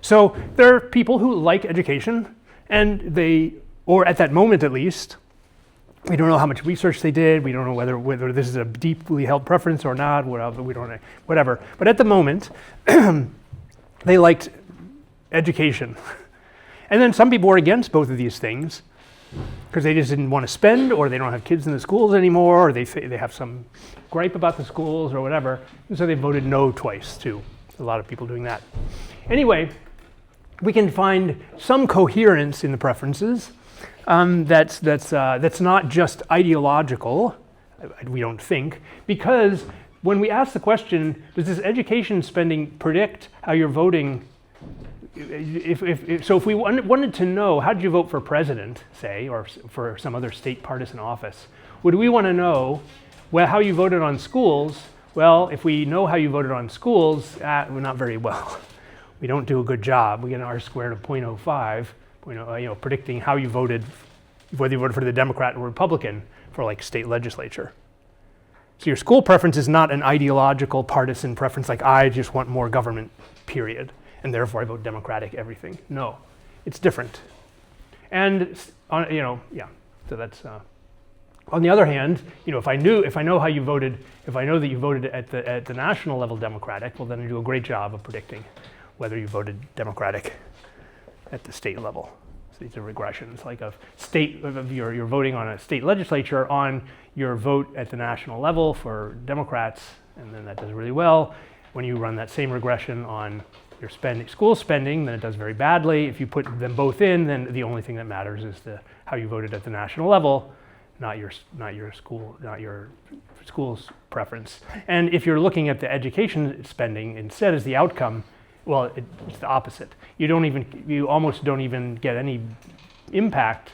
So there are people who like education, and they or at that moment at least. We don't know how much research they did. We don't know whether this is a deeply held preference or not. Whatever. We don't know. Whatever. But at the moment, they liked education. And then some people were against both of these things because they just didn't want to spend, or they don't have kids in the schools anymore, or they have some gripe about the schools or whatever. And so they voted no twice too. A lot of people doing that. Anyway, we can find some coherence in the preferences. That's not just ideological, we don't think, because when we ask the question, does this education spending predict how you're voting? So if we wanted to know, how did you vote for president, say, or for some other state partisan office, would we want to know, well, how you voted on schools? Well, if we know how you voted on schools, we're not very well. We don't do a good job. We get an R-squared of 0.05. Predicting how you voted, whether you voted for the Democrat or Republican for like state legislature. So your school preference is not an ideological partisan preference, like I just want more government, period, and therefore I vote Democratic everything. No, it's different. And so that's. On the other hand, if I know how you voted, if I know that you voted at the national level Democratic, well then I do a great job of predicting whether you voted Democratic at the state level. So these are regressions, like of state, of you're voting on a state legislature on your vote at the national level for Democrats, and then that does really well. When you run that same regression on your school spending, then it does very badly. If you put them both in, then the only thing that matters is how you voted at the national level, not your school's preference. And if you're looking at the education spending instead as the outcome, well, it's the opposite. You almost don't even get any impact.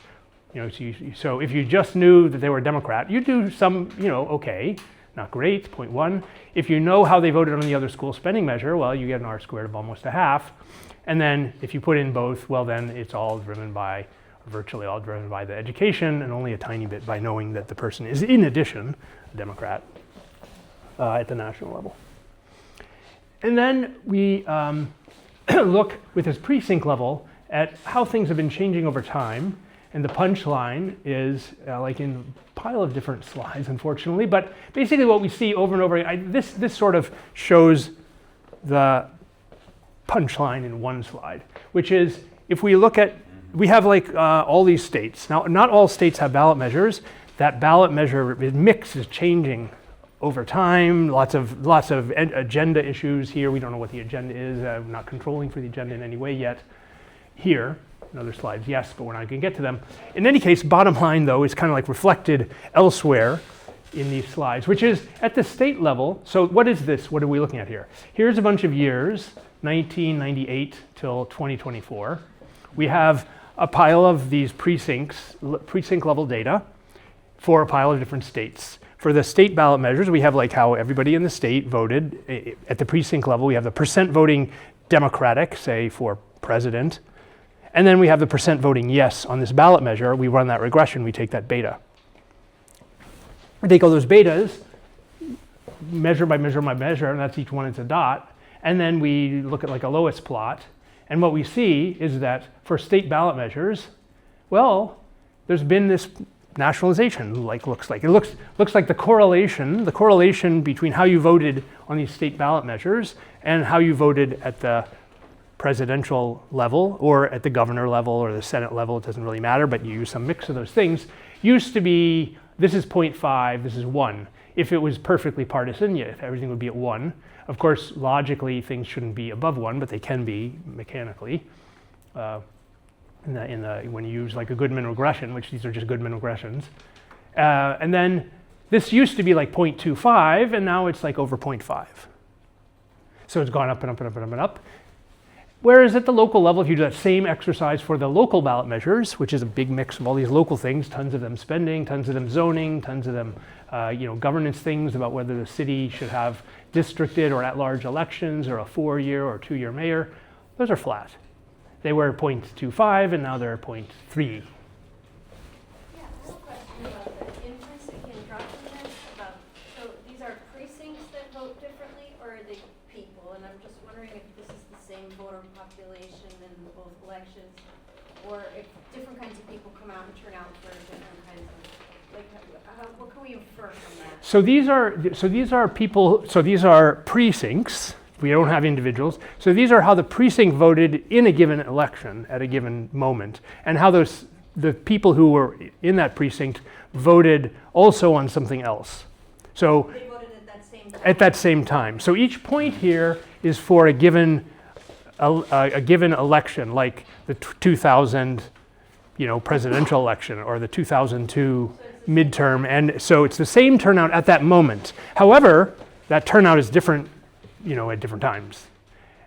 So if you just knew that they were a Democrat, you do some, okay, not great, 0.1. If you know how they voted on the other school spending measure, well, you get an R-squared of almost a half. And then if you put in both, well, then it's all driven by, virtually all driven by the education, and only a tiny bit by knowing that the person is, in addition, a Democrat at the national level. And then we look with this precinct level at how things have been changing over time. And the punchline is like in a pile of different slides, unfortunately. But basically what we see over and over, this sort of shows the punchline in one slide, which is if we look at, we have like all these states. Now, not all states have ballot measures. That ballot measure mix is changing over time, lots of agenda issues here. We don't know what the agenda is. I'm not controlling for the agenda in any way yet. Here, in other slides, yes, but we're not going to get to them. In any case, bottom line, though, is kind of like reflected elsewhere in these slides, which is at the state level. So what is this? What are we looking at here? Here's a bunch of years, 1998 till 2024. We have a pile of these precinct level data for a pile of different states. For the state ballot measures, we have like how everybody in the state voted. At the precinct level, we have the percent voting Democratic, say for president. And then we have the percent voting yes on this ballot measure. We run that regression, we take that beta. We take all those betas, measure by measure by measure, and that's each one is a dot. And then we look at like a Loess plot. And what we see is that for state ballot measures, well, there's been this nationalization, looks like the correlation between how you voted on these state ballot measures and how you voted at the presidential level or at the governor level or the Senate level, it doesn't really matter, but you use some mix of those things, used to be, this is 0.5, this is 1. If it was perfectly partisan, yeah, everything would be at 1. Of course, logically, things shouldn't be above 1, but they can be mechanically. When you use like a Goodman regression, which these are just Goodman regressions. And then this used to be like 0.25, and now it's like over 0.5. So it's gone up and up and up and up and up. Whereas at the local level, if you do that same exercise for the local ballot measures, which is a big mix of all these local things, tons of them spending, tons of them zoning, tons of them governance things about whether the city should have districted or at-large elections or a 4-year or 2-year mayor, those are flat. They were 0.25 and now they're 0.3. Yeah, I have a question about the intrinsic androgynous. So these are precincts that vote differently, or are they people? And I'm just wondering if this is the same voter population in both elections, or if different kinds of people come out and turn out for different kinds of, like, what can we infer from that? So these are precincts. We don't have individuals. So these are how the precinct voted in a given election at a given moment, and how the people who were in that precinct voted also on something else. So They voted at that same time. at that same time. So each point here is for a given election, like the 2000, presidential election, or the 2002 midterm, and so it's the same turnout at that moment. However, that turnout is different, at different times,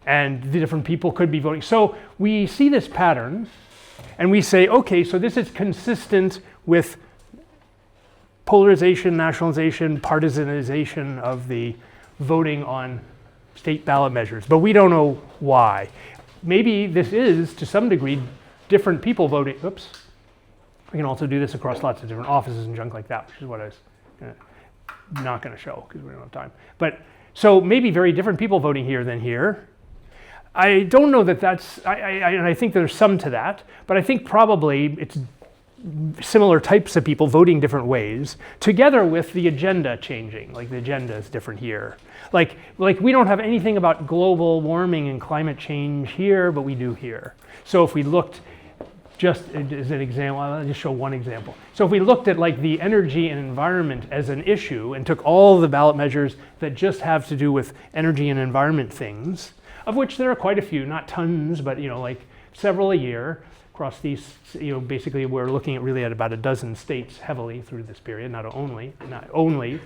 and the different people could be voting. So we see this pattern, and we say, okay, so this is consistent with polarization, nationalization, partisanization of the voting on state ballot measures, but we don't know why. Maybe this is, to some degree, different people voting. Oops. We can also do this across lots of different offices and junk like that, which is what I was not going to show because we don't have time. But so maybe very different people voting here than here. I don't know that that's, and I think there's some to that, but I think probably it's similar types of people voting different ways, together with the agenda changing. Like the agenda is different here. Like we don't have anything about global warming and climate change here, but we do here. So if we looked, just as an example, I'll just show one example. So if we looked at like the energy and environment as an issue and took all the ballot measures that just have to do with energy and environment things, of which there are quite a few, not tons, but like several a year across these, basically we're looking at really at about a dozen states heavily through this period, not only, because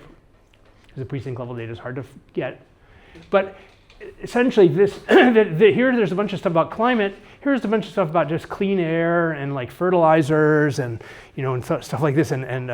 the precinct level data is hard to get, but essentially this, here there's a bunch of stuff about climate, here's a bunch of stuff about just clean air and like fertilizers and, and stuff like this and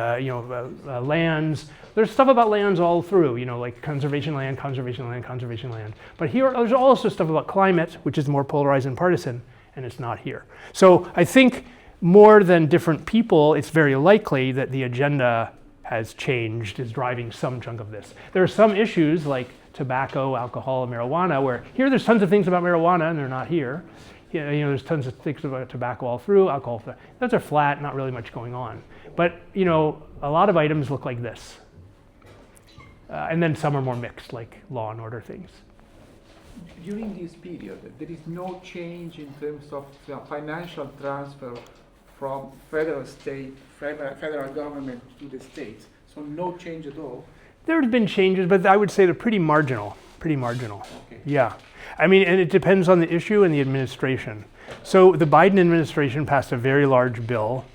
lands. There's stuff about lands all through, like conservation land, conservation land, conservation land. But here there's also stuff about climate, which is more polarized and partisan, and it's not here. So I think more than different people, it's very likely that the agenda has changed, is driving some chunk of this. There are some issues like tobacco, alcohol, and marijuana, where here there's tons of things about marijuana and they're not here. There's tons of things about tobacco all through, alcohol. Those are flat, not really much going on. But a lot of items look like this. And then some are more mixed, like law and order things. During this period, there is no change in terms of financial transfer from federal government to the states. So no change at all. There have been changes, but I would say they're pretty marginal. Okay. Yeah. I mean, and it depends on the issue and the administration. So the Biden administration passed a very large bill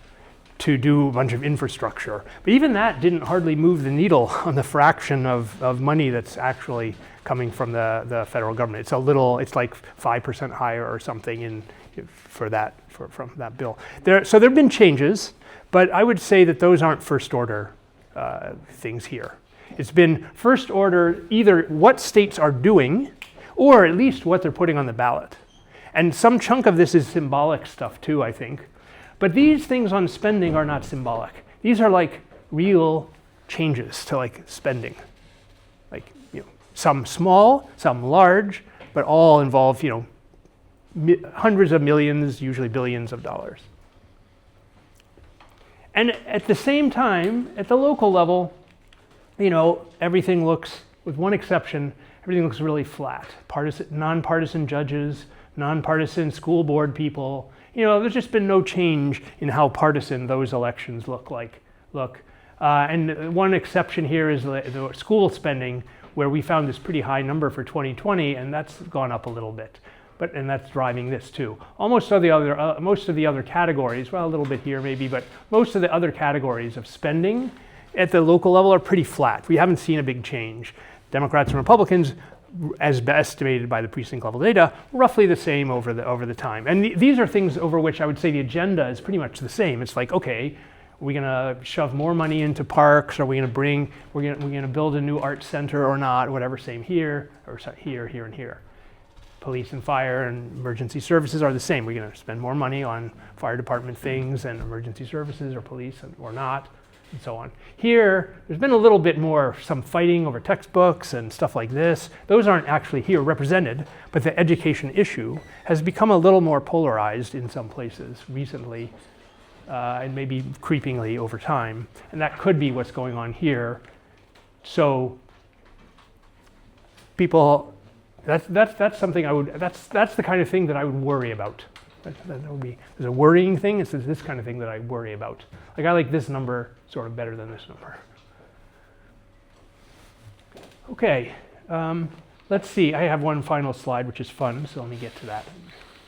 to do a bunch of infrastructure. But even that didn't hardly move the needle on the fraction of money that's actually coming from the federal government. It's like 5% higher or something from that bill. So there have been changes, but I would say that those aren't first order things here. It's been first order either what states are doing or at least what they're putting on the ballot. And some chunk of this is symbolic stuff too, I think. But these things on spending are not symbolic. These are like real changes to like spending. Like, some small, some large, but all involve, hundreds of millions, usually billions of dollars. And at the same time, at the local level, everything looks, with one exception, everything looks really flat. Nonpartisan judges, nonpartisan school board people. There's just been no change in how partisan those elections look. And one exception here is the school spending, where we found this pretty high number for 2020, and that's gone up a little bit. And that's driving this too. Most of the other categories, well, a little bit here maybe, but most of the other categories of spending at the local level are pretty flat. We haven't seen a big change. Democrats and Republicans, as estimated by the precinct level data, roughly the same over the time. And these are things over which I would say the agenda is pretty much the same. It's like, okay, are we going to shove more money into parks? Are we going to build a new art center or not? Whatever, same here, or here, and here. Police and fire and emergency services are the same. We're going to spend more money on fire department things and emergency services or police or not. and so on. Here, there's been a little bit more, some fighting over textbooks and stuff like this. Those aren't actually here represented, but the education issue has become a little more polarized in some places recently, and maybe creepingly over time. And that could be what's going on here. So people, that's something I would, that's the kind of thing that I would worry about. That would be, there's a worrying thing, it's this kind of thing that I worry about. Like I like this number sort of better than this number. Okay, let's see, I have one final slide which is fun, so let me get to that.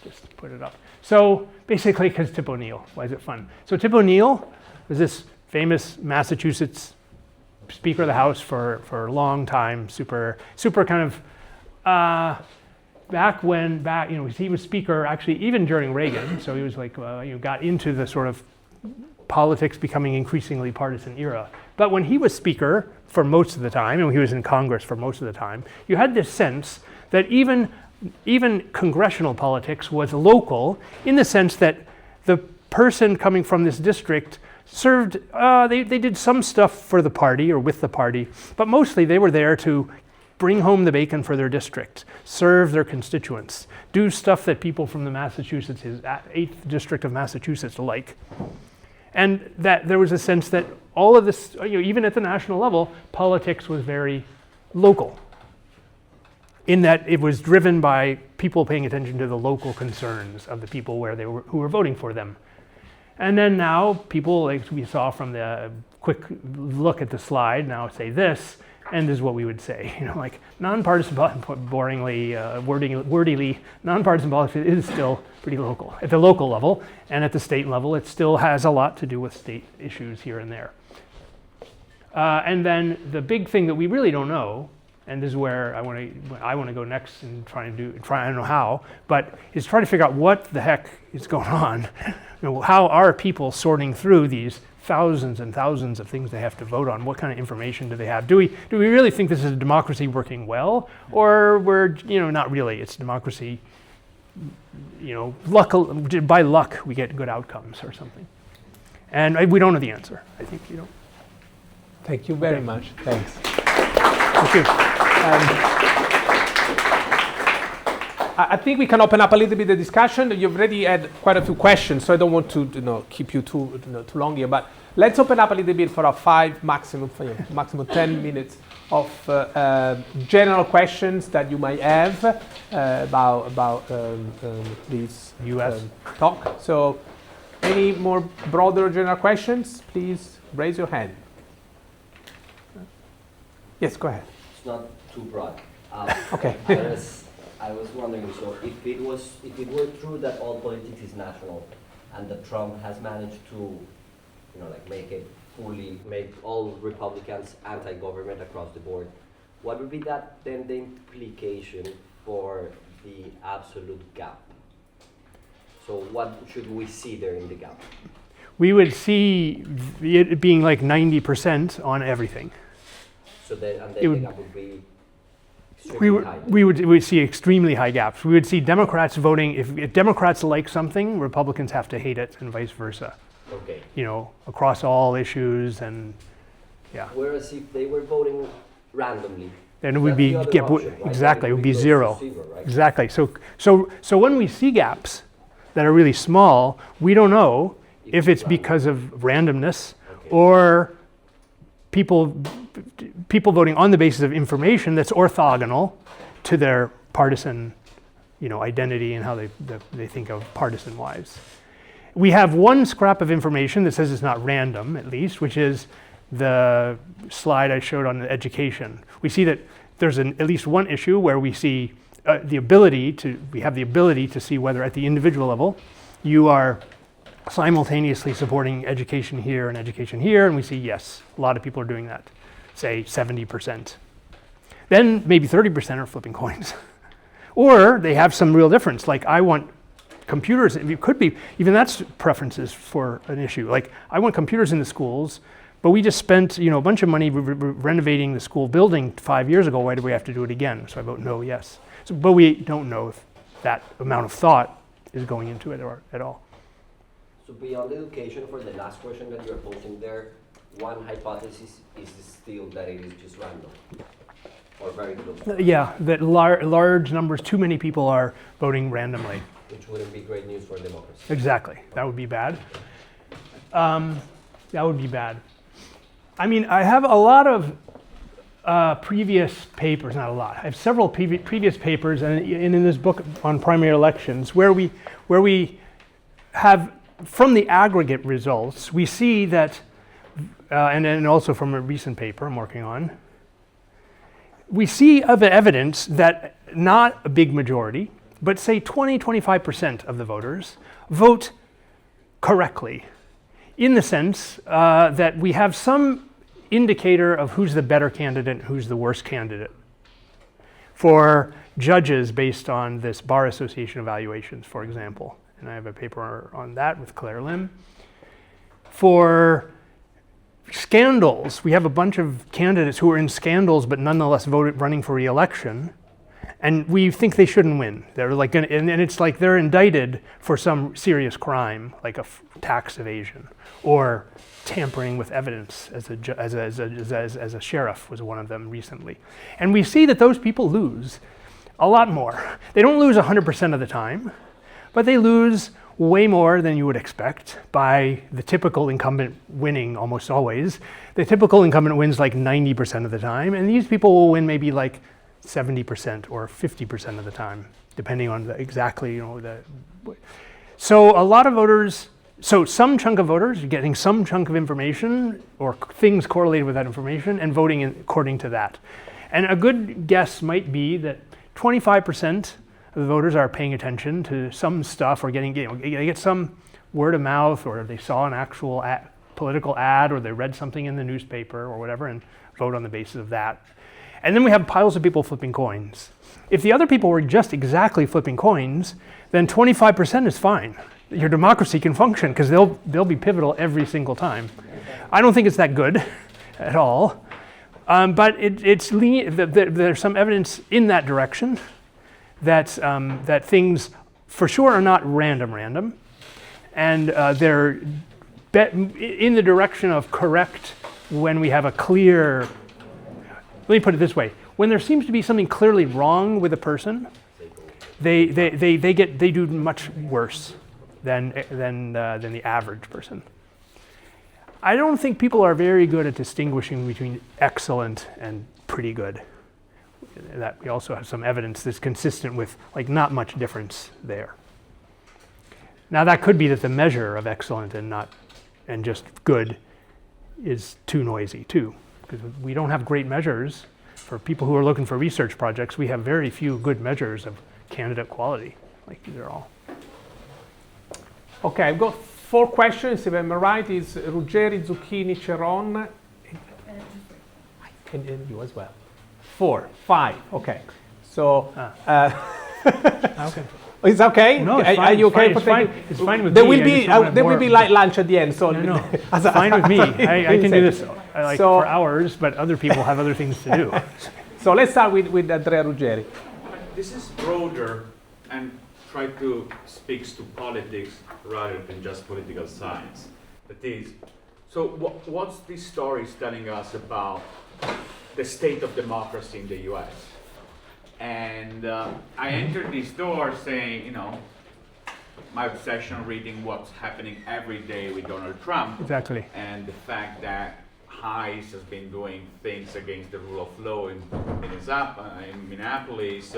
Just put it up. So basically, because Tip O'Neill, why is it fun? So Tip O'Neill was this famous Massachusetts Speaker of the House for a long time, super kind of, he was Speaker actually even during Reagan, so he was like, got into the sort of politics becoming increasingly partisan era. But when he was Speaker for most of the time, and he was in Congress for most of the time, you had this sense that even congressional politics was local in the sense that the person coming from this district served, they did some stuff for the party or with the party, but mostly they were there to bring home the bacon for their district, serve their constituents, do stuff that people from the 8th district of Massachusetts like. And that there was a sense that all of this, even at the national level, politics was very local, in that it was driven by people paying attention to the local concerns of the people who were voting for them. And then now people, like we saw from the quick look at the slide, now say this, and this is what we would say, like nonpartisan, boringly, wordily, nonpartisan politics is still pretty local. At the local level and at the state level, it still has a lot to do with state issues here and there. And then the big thing that we really don't know, and this is where I want to go next and try, I don't know how, but is try to figure out what the heck is going on. How are people sorting through these thousands and thousands of things they have to vote on? What kind of information do they have? Do we really think this is a democracy working well, or we're not really? It's democracy. By luck we get good outcomes or something, and we don't know the answer. I think you know. Thank you very much. Thanks. Thank you. I think we can open up a little bit the discussion. You've already had quite a few questions, so I don't want to keep you too long here. But let's open up a little bit for a maximum 10 minutes of general questions that you might have about this U.S. talk. So, any more broader general questions? Please raise your hand. Yes, go ahead. It's not too broad. Okay. I was wondering, so if it were true that all politics is national, and that Trump has managed to, make all Republicans anti-government across the board, what would be then the implication for the absolute gap? So what should we see there in the gap? We would see it being like 90% on everything. So then, the gap would be high. We would see extremely high gaps. We would see Democrats voting, if Democrats like something, Republicans have to hate it, and vice versa. Okay. Across all issues, and yeah. Whereas if they were voting randomly, then it would be exactly. It would be zero. Right? Exactly. So when we see gaps that are really small, we don't know if it's because of randomness or people voting on the basis of information that's orthogonal to their partisan, identity and how they think of partisan wise. We have one scrap of information that says it's not random, at least, which is the slide I showed on the education. We see that there's at least one issue where we see we have the ability to see whether at the individual level you are simultaneously supporting education here, and we see yes, a lot of people are doing that, say 70%. Then maybe 30% are flipping coins. Or they have some real difference, like I want computers, it could be, even that's preferences for an issue. Like I want computers in the schools, but we just spent a bunch of money renovating the school building 5 years ago, why do we have to do it again? So I vote no, yes. But we don't know if that amount of thought is going into it at all. So beyond education, for the last question that you're posing there, one hypothesis is still that it is just random, or very close. Yeah, that large numbers, too many people are voting randomly. Which wouldn't be great news for democracy. Exactly, that would be bad. That would be bad. I mean, I have a lot of previous papers, not a lot. I have several previous papers, and in this book on primary elections, where we have, from the aggregate results, we see that, and also from a recent paper I'm working on, we see evidence that not a big majority, but say 20-25% of the voters vote correctly, in the sense that we have some indicator of who's the better candidate, who's the worst candidate, for judges based on this Bar Association evaluations, for example. And I have a paper on that with Claire Lim. For scandals, we have a bunch of candidates who are in scandals but nonetheless running for re-election, and we think they shouldn't win. They're like, and it's like they're indicted for some serious crime, like a tax evasion or tampering with evidence, as a sheriff was one of them recently. And we see that those people lose a lot more. They don't lose 100% of the time, but they lose way more than you would expect by the typical incumbent winning almost always. The typical incumbent wins like 90% of the time, and these people will win maybe like 70% or 50% of the time, depending on exactly, so a lot of voters, so some chunk of voters are getting some chunk of information or things correlated with that information and voting according to that. And a good guess might be that 25% of the voters are paying attention to some stuff or they get some word of mouth, or they saw an actual political ad, or they read something in the newspaper or whatever and vote on the basis of that. And then we have piles of people flipping coins. If the other people were just exactly flipping coins, then 25% is fine. Your democracy can function because they'll be pivotal every single time. I don't think it's that good at all, but there's some evidence in that direction that things for sure are not random, and they're in the direction of correct when we have a clear. Let me put it this way: when there seems to be something clearly wrong with a person, they do much worse than the average person. I don't think people are very good at distinguishing between excellent and pretty good. That we also have some evidence that's consistent with like not much difference there. Now that could be that the measure of excellent and just good is too noisy too, because we don't have great measures for people who are looking for research projects. We have very few good measures of candidate quality. Like these are all. Okay, I've got 4 questions. If I'm right, is Ruggeri, Zucchini, Ceron, and you as well. 4, 5. Okay. So. Okay. It's okay. No, it's fine. Are you okay? It's fine with there me. There will be light lunch at the end. So no. It's fine with me. I can do this for hours, but other people have other things to do. So let's start with Andrea Ruggeri. This is broader and try to speak to politics rather than just political science. That is, so what's this story telling us about the state of democracy in the U.S.? And I entered this door saying, my obsession reading what's happening every day with Donald Trump. Exactly. And the fact that ICE has been doing things against the rule of law in Minneapolis.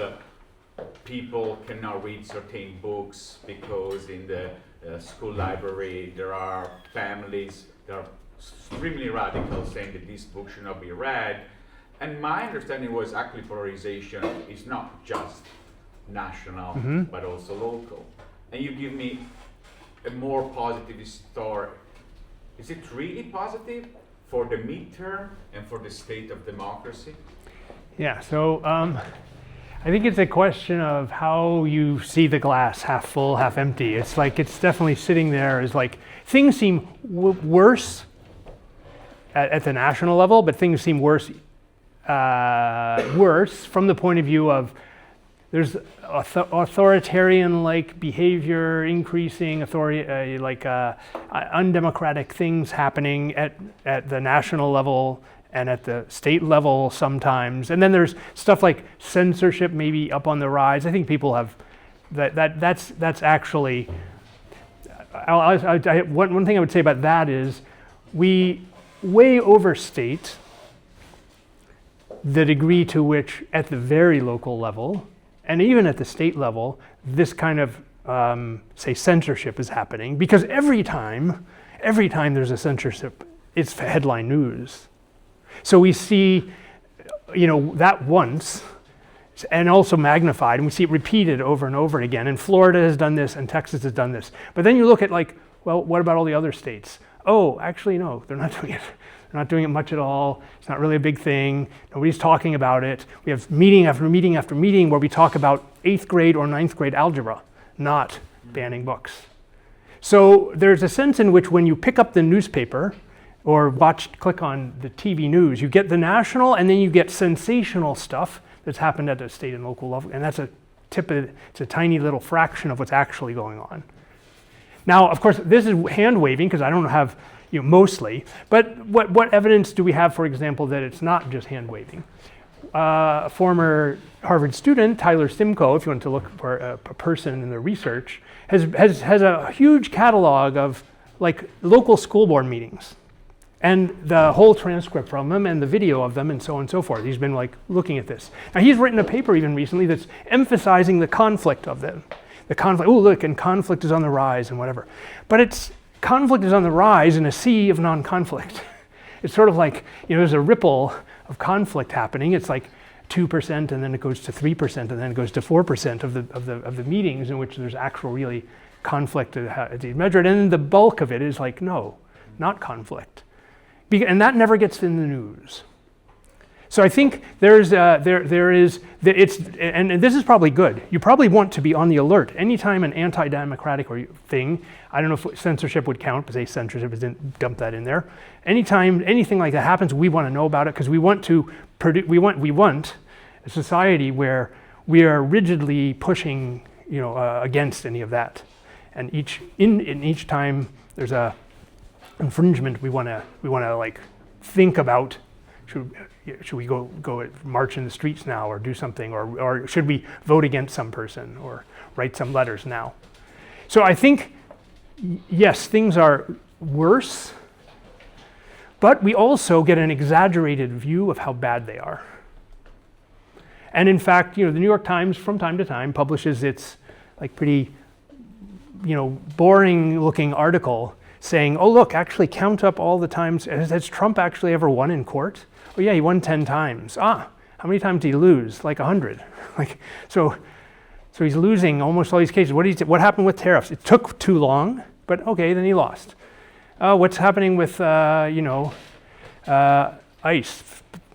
People cannot read certain books because in the school library there are families that are extremely radical saying that this book should not be read. And my understanding was actually polarization is not just national, but also local. And you give me a more positive story. Is it really positive for the midterm and for the state of democracy? Yeah, so I think it's a question of how you see the glass, half full, half empty. It's like it's definitely sitting there as like things seem worse at the national level, but things seem worse from the point of view of there's authoritarian-like behavior increasing, undemocratic things happening at the national level and at the state level sometimes. And then there's stuff like censorship maybe up on the rise. I think people have, that's actually, one thing I would say about that is we way overstate the degree to which at the very local level, and even at the state level, this kind of, say, censorship is happening. Because every time there's a censorship, it's headline news. So we see, that once, and also magnified, and we see it repeated over and over again. And Florida has done this, and Texas has done this. But then you look at what about all the other states? Oh, actually, no, they're not doing it. They're not doing it much at all. It's not really a big thing. Nobody's talking about it. We have meeting after meeting after meeting where we talk about 8th grade or 9th grade algebra, not banning books. So there's a sense in which when you pick up the newspaper or click on the TV news, you get the national and then you get sensational stuff that's happened at the state and local level. And that's it's a tiny little fraction of what's actually going on. Now, of course, this is hand waving because I don't have, mostly, but what evidence do we have, for example, that it's not just hand waving? A former Harvard student, Tyler Simcoe, if you want to look for a person in the research, has a huge catalog of local school board meetings and the whole transcript from them and the video of them and so on and so forth. He's been looking at this. Now he's written a paper even recently that's emphasizing the conflict of them. The conflict, oh look, and conflict is on the rise and whatever. But conflict is on the rise in a sea of non-conflict. It's sort of there's a ripple of conflict happening. It's 2% and then it goes to 3% and then it goes to 4% of the meetings in which there's actual really conflict to measure it. And then the bulk of it is no, not conflict. And that never gets in the news. So I think and this is probably good. You probably want to be on the alert. Anytime an anti-democratic thing, I don't know if censorship would count, but say censorship, didn't dump that in there. Anytime anything like that happens, we want to know about it because we want a society where we are rigidly pushing, against any of that. And each time there's a infringement, we want to think about, should we go march in the streets now or do something, or should we vote against some person or write some letters now? So I think, yes, things are worse, but we also get an exaggerated view of how bad they are. And in fact, the New York Times from time to time publishes its pretty, boring looking article saying, oh look, actually count up all the times. Has Trump actually ever won in court? Oh yeah, he won 10 times. How many times did he lose? 100. So he's losing almost all these cases. What happened with tariffs? It took too long, but okay, then he lost. What's happening with ICE?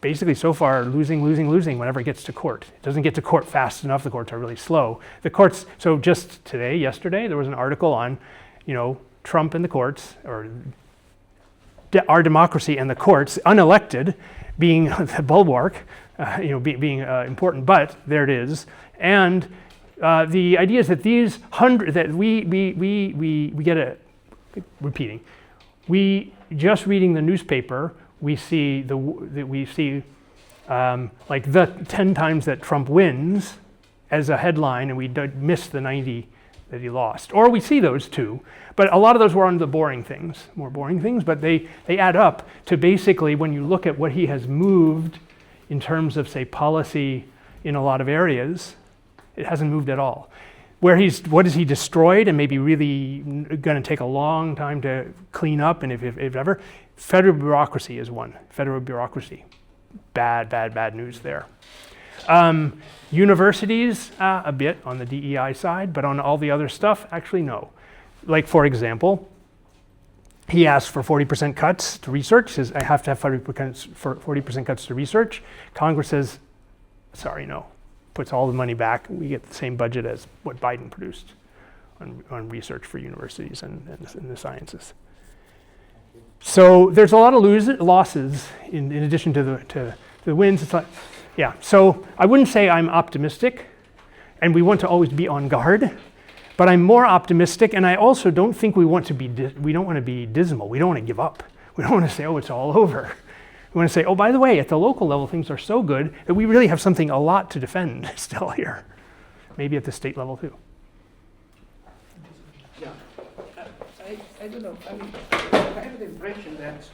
Basically so far losing whenever it gets to court. It doesn't get to court fast enough. The courts are really slow. The courts, so just yesterday, there was an article on, Trump and the courts, or our democracy and the courts, unelected, being the bulwark, being important, but there it is. And the idea is that these we get repeating. We just reading the newspaper, we see the 10 times that Trump wins as a headline, and we miss the 90 that he lost. Or we see those too, but a lot of those were on the more boring things, but they add up to basically when you look at what he has moved in terms of, say, policy in a lot of areas, it hasn't moved at all. What has he destroyed and maybe really going to take a long time to clean up, and if ever, federal bureaucracy is one. Federal bureaucracy, bad news there. Universities, a bit on the DEI side, but on all the other stuff, actually no. For example, he asked for 40% cuts to research. Says, I have to have 40% cuts to research. Congress says, sorry, no. Puts all the money back. We get the same budget as what Biden produced on research for universities and the sciences. So there's a lot of losses in addition to the wins. It's yeah, so I wouldn't say I'm optimistic. and we want to always be on guard. But I'm more optimistic, and I also don't think we want to be dismal. We don't want to give up. We don't want to say, oh, it's all over. We want to say, oh, by the way, at the local level, things are so good that we really have something a lot to defend still here. Maybe at the state level too. Yeah, I don't know. I mean, I have the impression that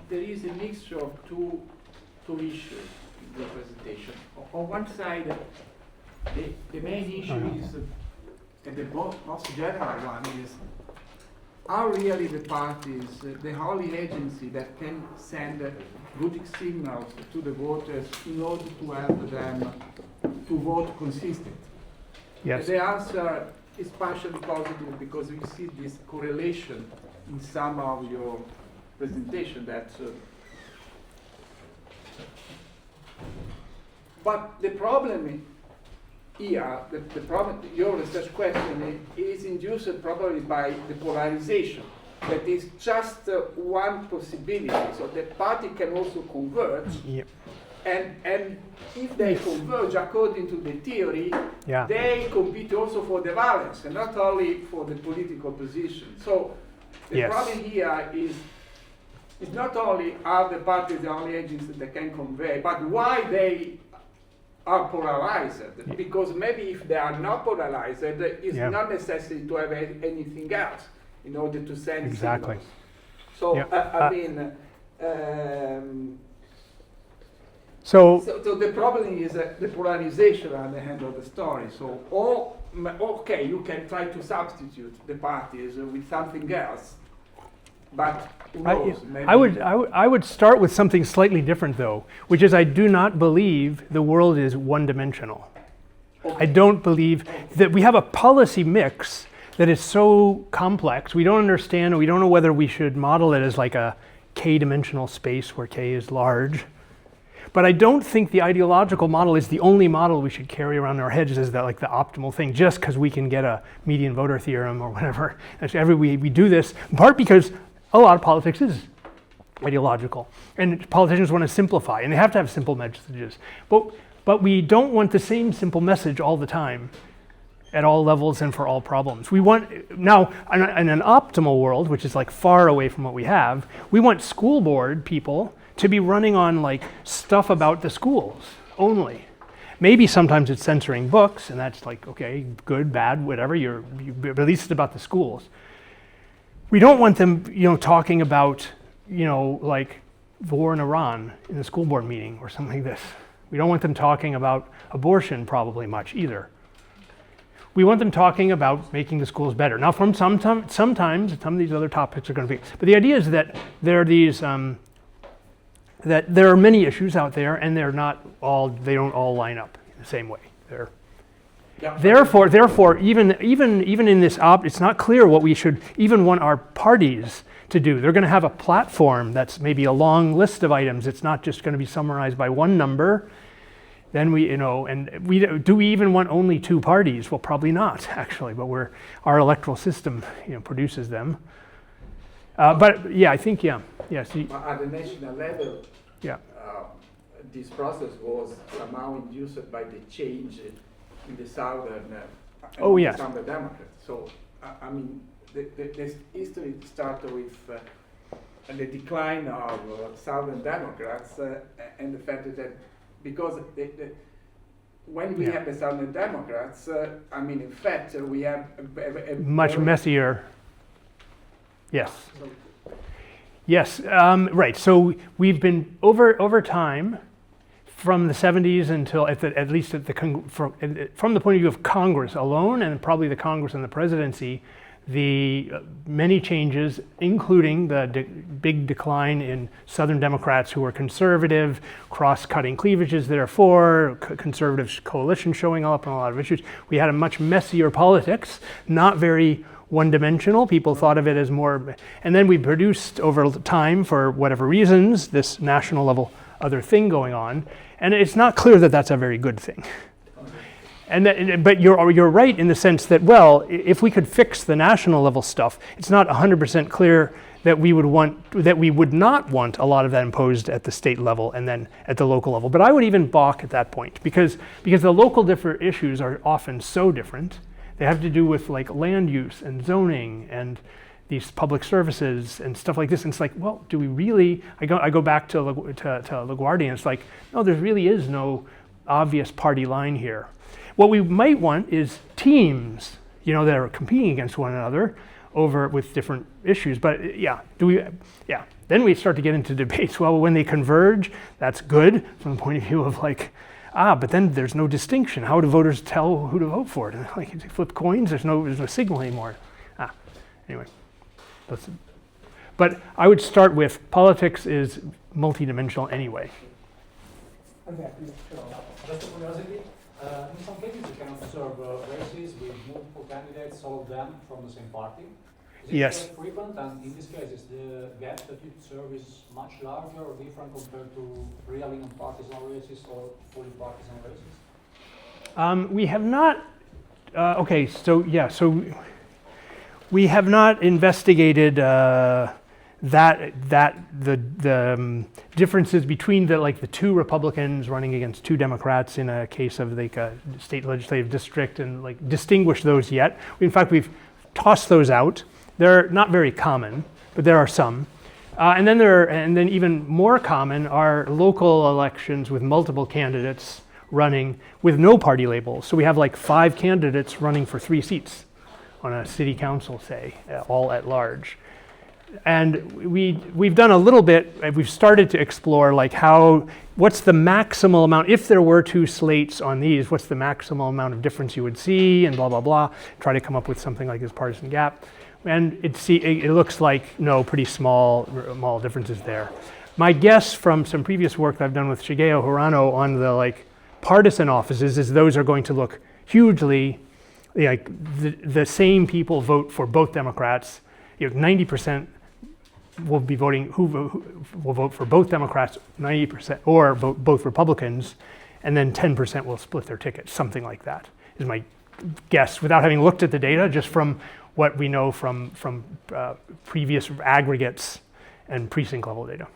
there is a mixture of two issues in the presentation. On one side, the main issue is, and the most general one is, are really the parties the only agency that can send good signals to the voters in order to help them to vote consistent? Yes. The answer is partially positive because we see this correlation in some of your presentation that but the problem here, the problem, your research question is induced probably by the polarization. That is just one possibility. So the party can also converge. Yep. And if they converge according to the theory, Yeah. they compete also for the balance and not only for the political position. So the Yes. problem here is not only are the parties the only agents that can convey, but why they are polarized. Because maybe if they are not polarized, it's Yeah. not necessary to have anything else in order to send Exactly. signals. So Yeah. I mean. So So the problem is the polarization at the end of the story. So, okay, you can try to substitute the parties with something else, but who knows? Maybe I would start with something slightly different though, which is I do not believe the world is one-dimensional. Okay. I don't believe that we have a policy mix that is so complex. We don't understand, we don't know whether we should model it as like a k-dimensional space where k is large. But I don't think the ideological model is the only model we should carry around in our heads as like the optimal thing, just because we can get a median voter theorem or whatever. We do this, in part because a lot of politics is ideological. And politicians want to simplify, and they have to have simple messages. But we don't want the same simple message all the time, at all levels and for all problems. We want, now, in an optimal world, which is like far away from what we have, we want school board people to be running on like stuff about the schools only. Maybe sometimes it's censoring books, and that's like, okay, good, bad, whatever, but at least it's about the schools. We don't want them, talking about, like war in Iran in the school board meeting or something like this. We don't want them talking about abortion probably much either. We want them talking about making the schools better. Now, sometimes some of these other topics are going to be, but the idea is that there are these, that there are many issues out there, and they don't all line up in the same way. Therefore, even in this it's not clear what we should even want our parties to do. They're going to have a platform that's maybe a long list of items. It's not just going to be summarized by one number. Then do we even want only two parties? Well, probably not, actually, but our electoral system, produces them. But yeah, I think, yeah. Yes. At the national level, Yeah. This process was somehow induced by the change in the southern Southern Democrats. So, I mean, the history started with the decline of Southern Democrats and the fact that because when we have the Southern Democrats, in fact, we have a much messier. Yes. Yes, right. So we've been over time, from the 70s until at least from the point of view of Congress alone, and probably the Congress and the presidency, the many changes, including the big decline in Southern Democrats who were conservative, cross-cutting cleavages, therefore, conservative coalition showing up on a lot of issues. We had a much messier politics, not very one-dimensional. People thought of it as more, and then we produced over time, for whatever reasons, this national level other thing going on, and it's not clear that that's a very good thing. But you're right in the sense that, well, if we could fix the national level stuff, it's not 100% clear that we would not want a lot of that imposed at the state level and then at the local level. But I would even balk at that point because the local different issues are often so different. They have to do with like land use and zoning and these public services and stuff like this. And it's like, well, do we really? I go back to LaGuardia, and it's like, no, there really is no obvious party line here. What we might want is teams, that are competing against one another over with different issues. But then we start to get into debates. Well, when they converge, that's good from the point of view of like, but then there's no distinction. How do voters tell who to vote for? And like, they flip coins. There's no signal anymore. Anyway, but I would start with politics is multidimensional anyway. Okay, just a curiosity. In some cases, you can observe races with multiple candidates, all of them from the same party. Is it Yes. frequent? And in this case, is the gap that you observe is much larger or different compared to really non-partisan races or fully partisan races? We have not. So we have not investigated the differences between the two Republicans running against two Democrats in a case of like a state legislative district and like distinguish those yet. In fact, we've tossed those out. They're not very common, but there are some. And then even more common are local elections with multiple candidates running with no party labels. So we have like 5 candidates running for 3 seats on a city council, say, all at large. And we've done a little bit, we've started to explore like what's the maximal amount, if there were 2 slates on these, what's the maximal amount of difference you would see and blah, blah, blah, try to come up with something like this partisan gap. And it looks like, no, pretty small differences there. My guess from some previous work that I've done with Shigeo Hirano on the like partisan offices is those are going to look hugely like the same people vote for both Democrats. 90% will be voting who will vote for both Democrats, 90% or vote both Republicans, and then 10% will split their tickets. Something like that is my guess, without having looked at the data, just from what we know from previous aggregates and precinct level data.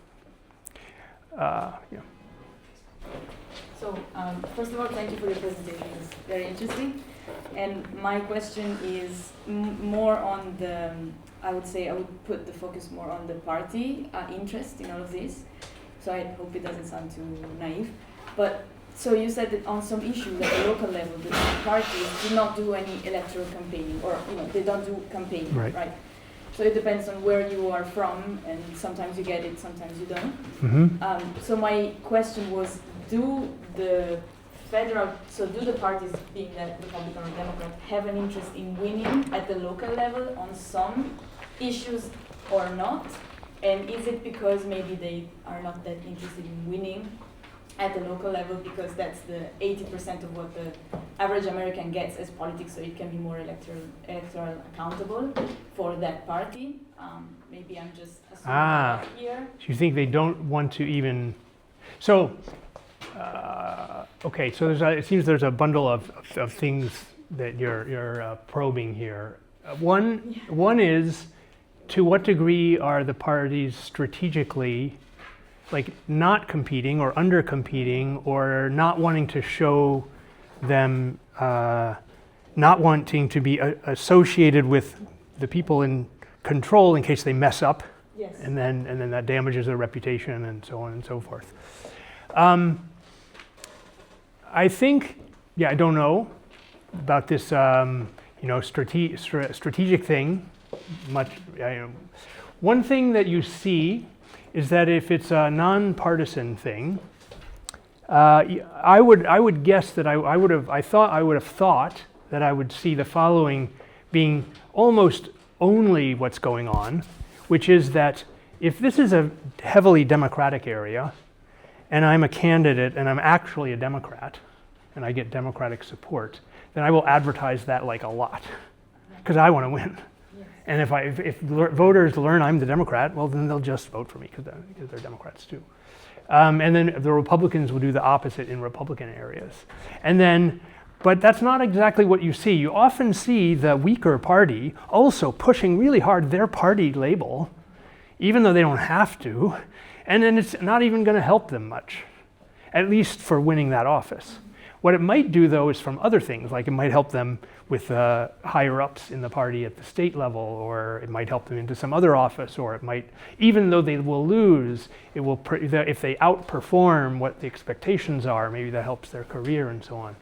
So first of all, thank you for your presentation. It's very interesting. And my question is more on the, I would put the focus more on the party interest in all of this. So I hope it doesn't sound too naive. But so you said that on some issues at the local level, the parties do not do any electoral campaigning, or they don't do campaigning, right? So it depends on where you are from, and sometimes you get it, sometimes you don't. Mm-hmm. So my question was, do the parties, being that Republican or Democrat, have an interest in winning at the local level on some issues or not? And is it because maybe they are not that interested in winning at the local level because that's the 80% of what the average American gets as politics, so it can be more electoral accountable for that party? Maybe I'm just assuming that here. So you think they don't want to even... So, okay, so it seems there's a bundle of things that you're probing here. One is, to what degree are the parties strategically like not competing or under competing, or not wanting to show them, not wanting to be associated with the people in control in case they mess up, yes. and then that damages their reputation and so on and so forth. I think, I don't know about this, strategic thing. One thing that you see is that if it's a nonpartisan thing, I would guess that I would have thought that I would see the following being almost only what's going on, which is that if this is a heavily Democratic area, and I'm a candidate and I'm actually a Democrat, and I get Democratic support, then I will advertise that like a lot, because I want to win. And if voters learn I'm the Democrat, well, then they'll just vote for me because they're Democrats too. And then the Republicans will do the opposite in Republican areas. But that's not exactly what you see. You often see the weaker party also pushing really hard their party label even though they don't have to. And then it's not even going to help them much, at least for winning that office. What it might do, though, is from other things, like it might help them with higher ups in the party at the state level, or it might help them into some other office, or it might, even though they will lose, it will if they outperform what the expectations are, maybe that helps their career and so on.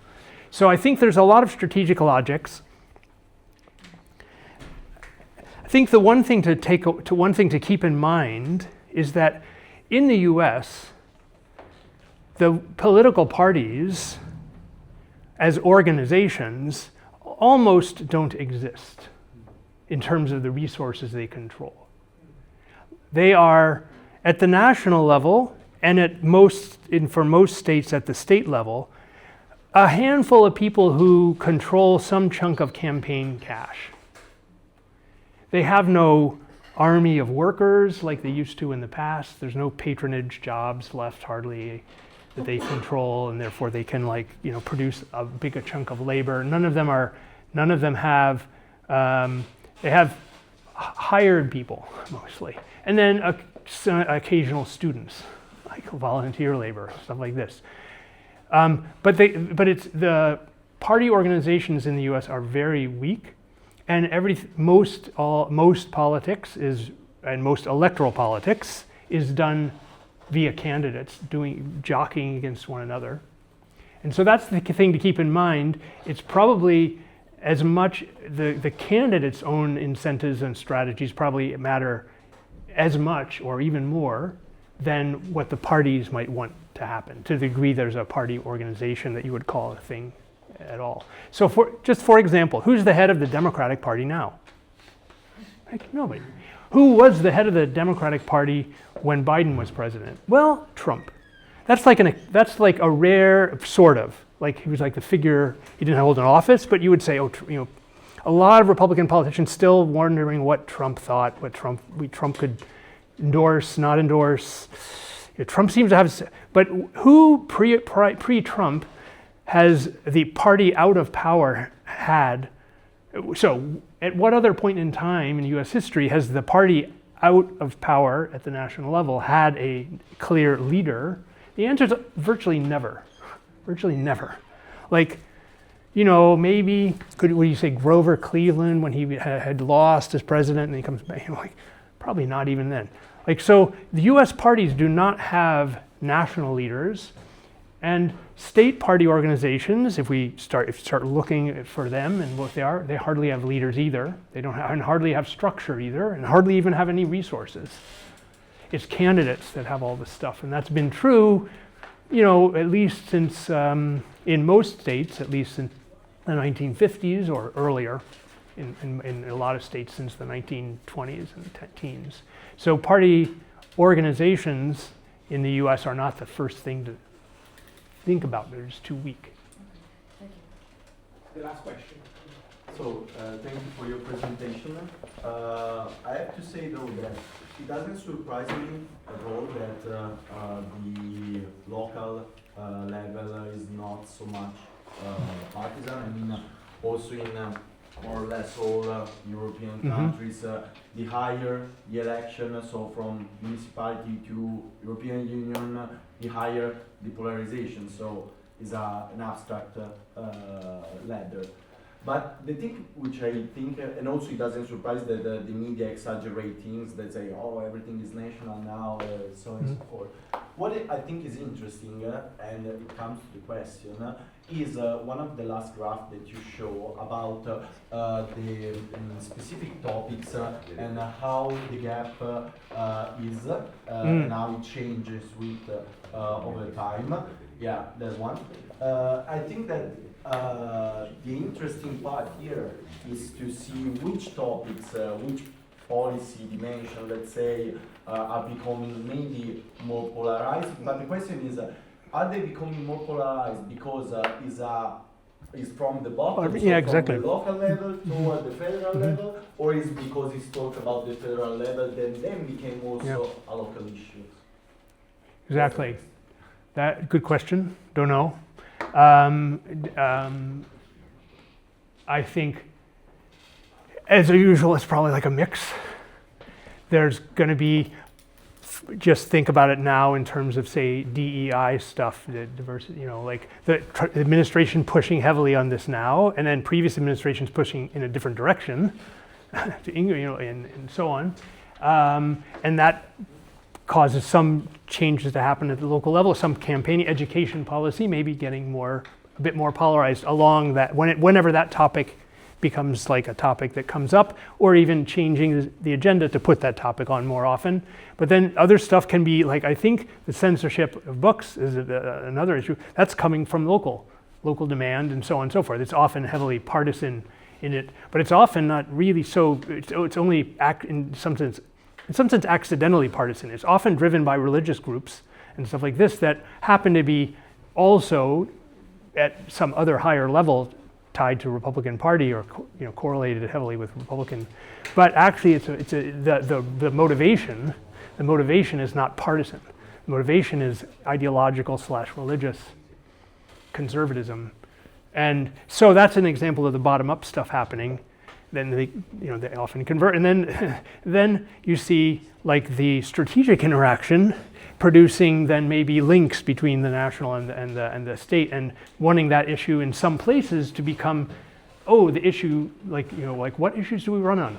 So I think there's a lot of strategic logics. I think the one thing to keep in mind is that in the US, the political parties as organizations almost don't exist in terms of the resources they control. They are at the national level and for most states at the state level, a handful of people who control some chunk of campaign cash. They have no army of workers like they used to in the past. There's no patronage jobs left hardly that they control, and therefore they can produce a big chunk of labor. None of them have they have hired people mostly, and then occasional students, like volunteer labor, stuff like this. But it's the party organizations in the U.S. are very weak, and most politics and most electoral politics is done via candidates jockeying against one another. And so that's the thing to keep in mind. It's probably as much the candidates' own incentives and strategies probably matter as much or even more than what the parties might want to happen, to the degree there's a party organization that you would call a thing at all. So for example, who's the head of the Democratic Party now? Like nobody. Who was the head of the Democratic Party when Biden was president? Well, Trump. That's like a rare sort of, like he was like the figure. He didn't hold an office, but you would say, a lot of Republican politicians still wondering what Trump thought, what Trump could endorse, not endorse. Trump seems to have, but who pre-Trump has the party out of power had? So at what other point in time in U.S. history has the party out of power at the national level had a clear leader? The answer is virtually never. Virtually never. Like, maybe, would you say Grover Cleveland when he had lost as president and he comes back? Probably not even then. So the U.S. parties do not have national leaders, and state party organizations, if we start looking for them and what they are, they hardly have leaders either. They don't have, and hardly have structure either, and hardly even have any resources. It's candidates that have all this stuff, and that's been true, at least since, in most states, at least in the 1950s or earlier, in a lot of states since the 1920s and teens. So party organizations in the US are not the first thing to think about. They're just too weak. Thank you. The last question. So, thank you for your presentation. I have to say though that it doesn't surprise me at all that the local level is not so much partisan. I mean, also in more or less all European countries, the higher the election, so from municipality to European Union, the higher the polarization. So it's an abstract ladder. But the thing which I think, and also it doesn't surprise that the media exaggerate things, that say, oh, everything is national now, so on and so forth. What I think is interesting, and it comes to the question, is one of the last graphs that you show about the specific topics and how the gap is and how it changes with over time. Yeah, that one. I think that the interesting part here is to see which topics, which policy dimension, let's say, are becoming maybe more polarized. But the question is, are they becoming more polarized because is from the bottom, so exactly. from the local level toward the federal level, or is because it's talked about the federal level then became also a local issue? Exactly. Good question. Don't know. I think, as usual, it's probably like a mix. there's going to be, just think about it now in terms of, say, DEI stuff, the diversity, like the administration pushing heavily on this now, and then previous administrations pushing in a different direction, and so on. And that causes some changes to happen at the local level, some campaigning, education policy maybe getting a bit more polarized along that, whenever that topic becomes like a topic that comes up, or even changing the agenda to put that topic on more often. But then other stuff can be, like, I think the censorship of books is another issue. That's coming from local demand and so on and so forth. It's often heavily partisan in it, but it's often not really so, it's only in some sense accidentally partisan. It's often driven by religious groups and stuff like this that happen to be also at some other higher level tied to Republican Party, or correlated heavily with Republican, but actually the motivation. The motivation is not partisan. The motivation is ideological / religious conservatism, and so that's an example of the bottom-up stuff happening. Then they often convert, and then you see like the strategic interaction producing then maybe links between the national and the state, and wanting that issue in some places to become, the issue, like what issues do we run on?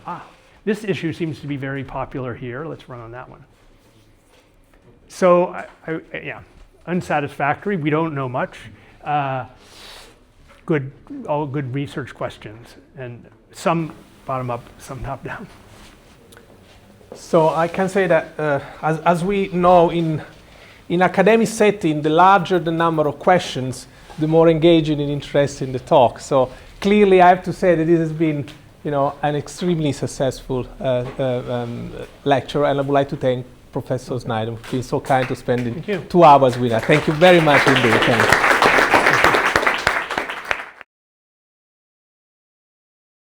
This issue seems to be very popular here. Let's run on that one. So unsatisfactory. We don't know much. All good research questions, and some bottom up, some top down. So I can say that as we know, in academic setting, the larger the number of questions, the more engaging and interesting the talk. So clearly, I have to say that this has been, an extremely successful lecture, and I would like to thank Professor Snyder for being so kind to spending 2 hours with us. Thank you very much indeed. Thank you.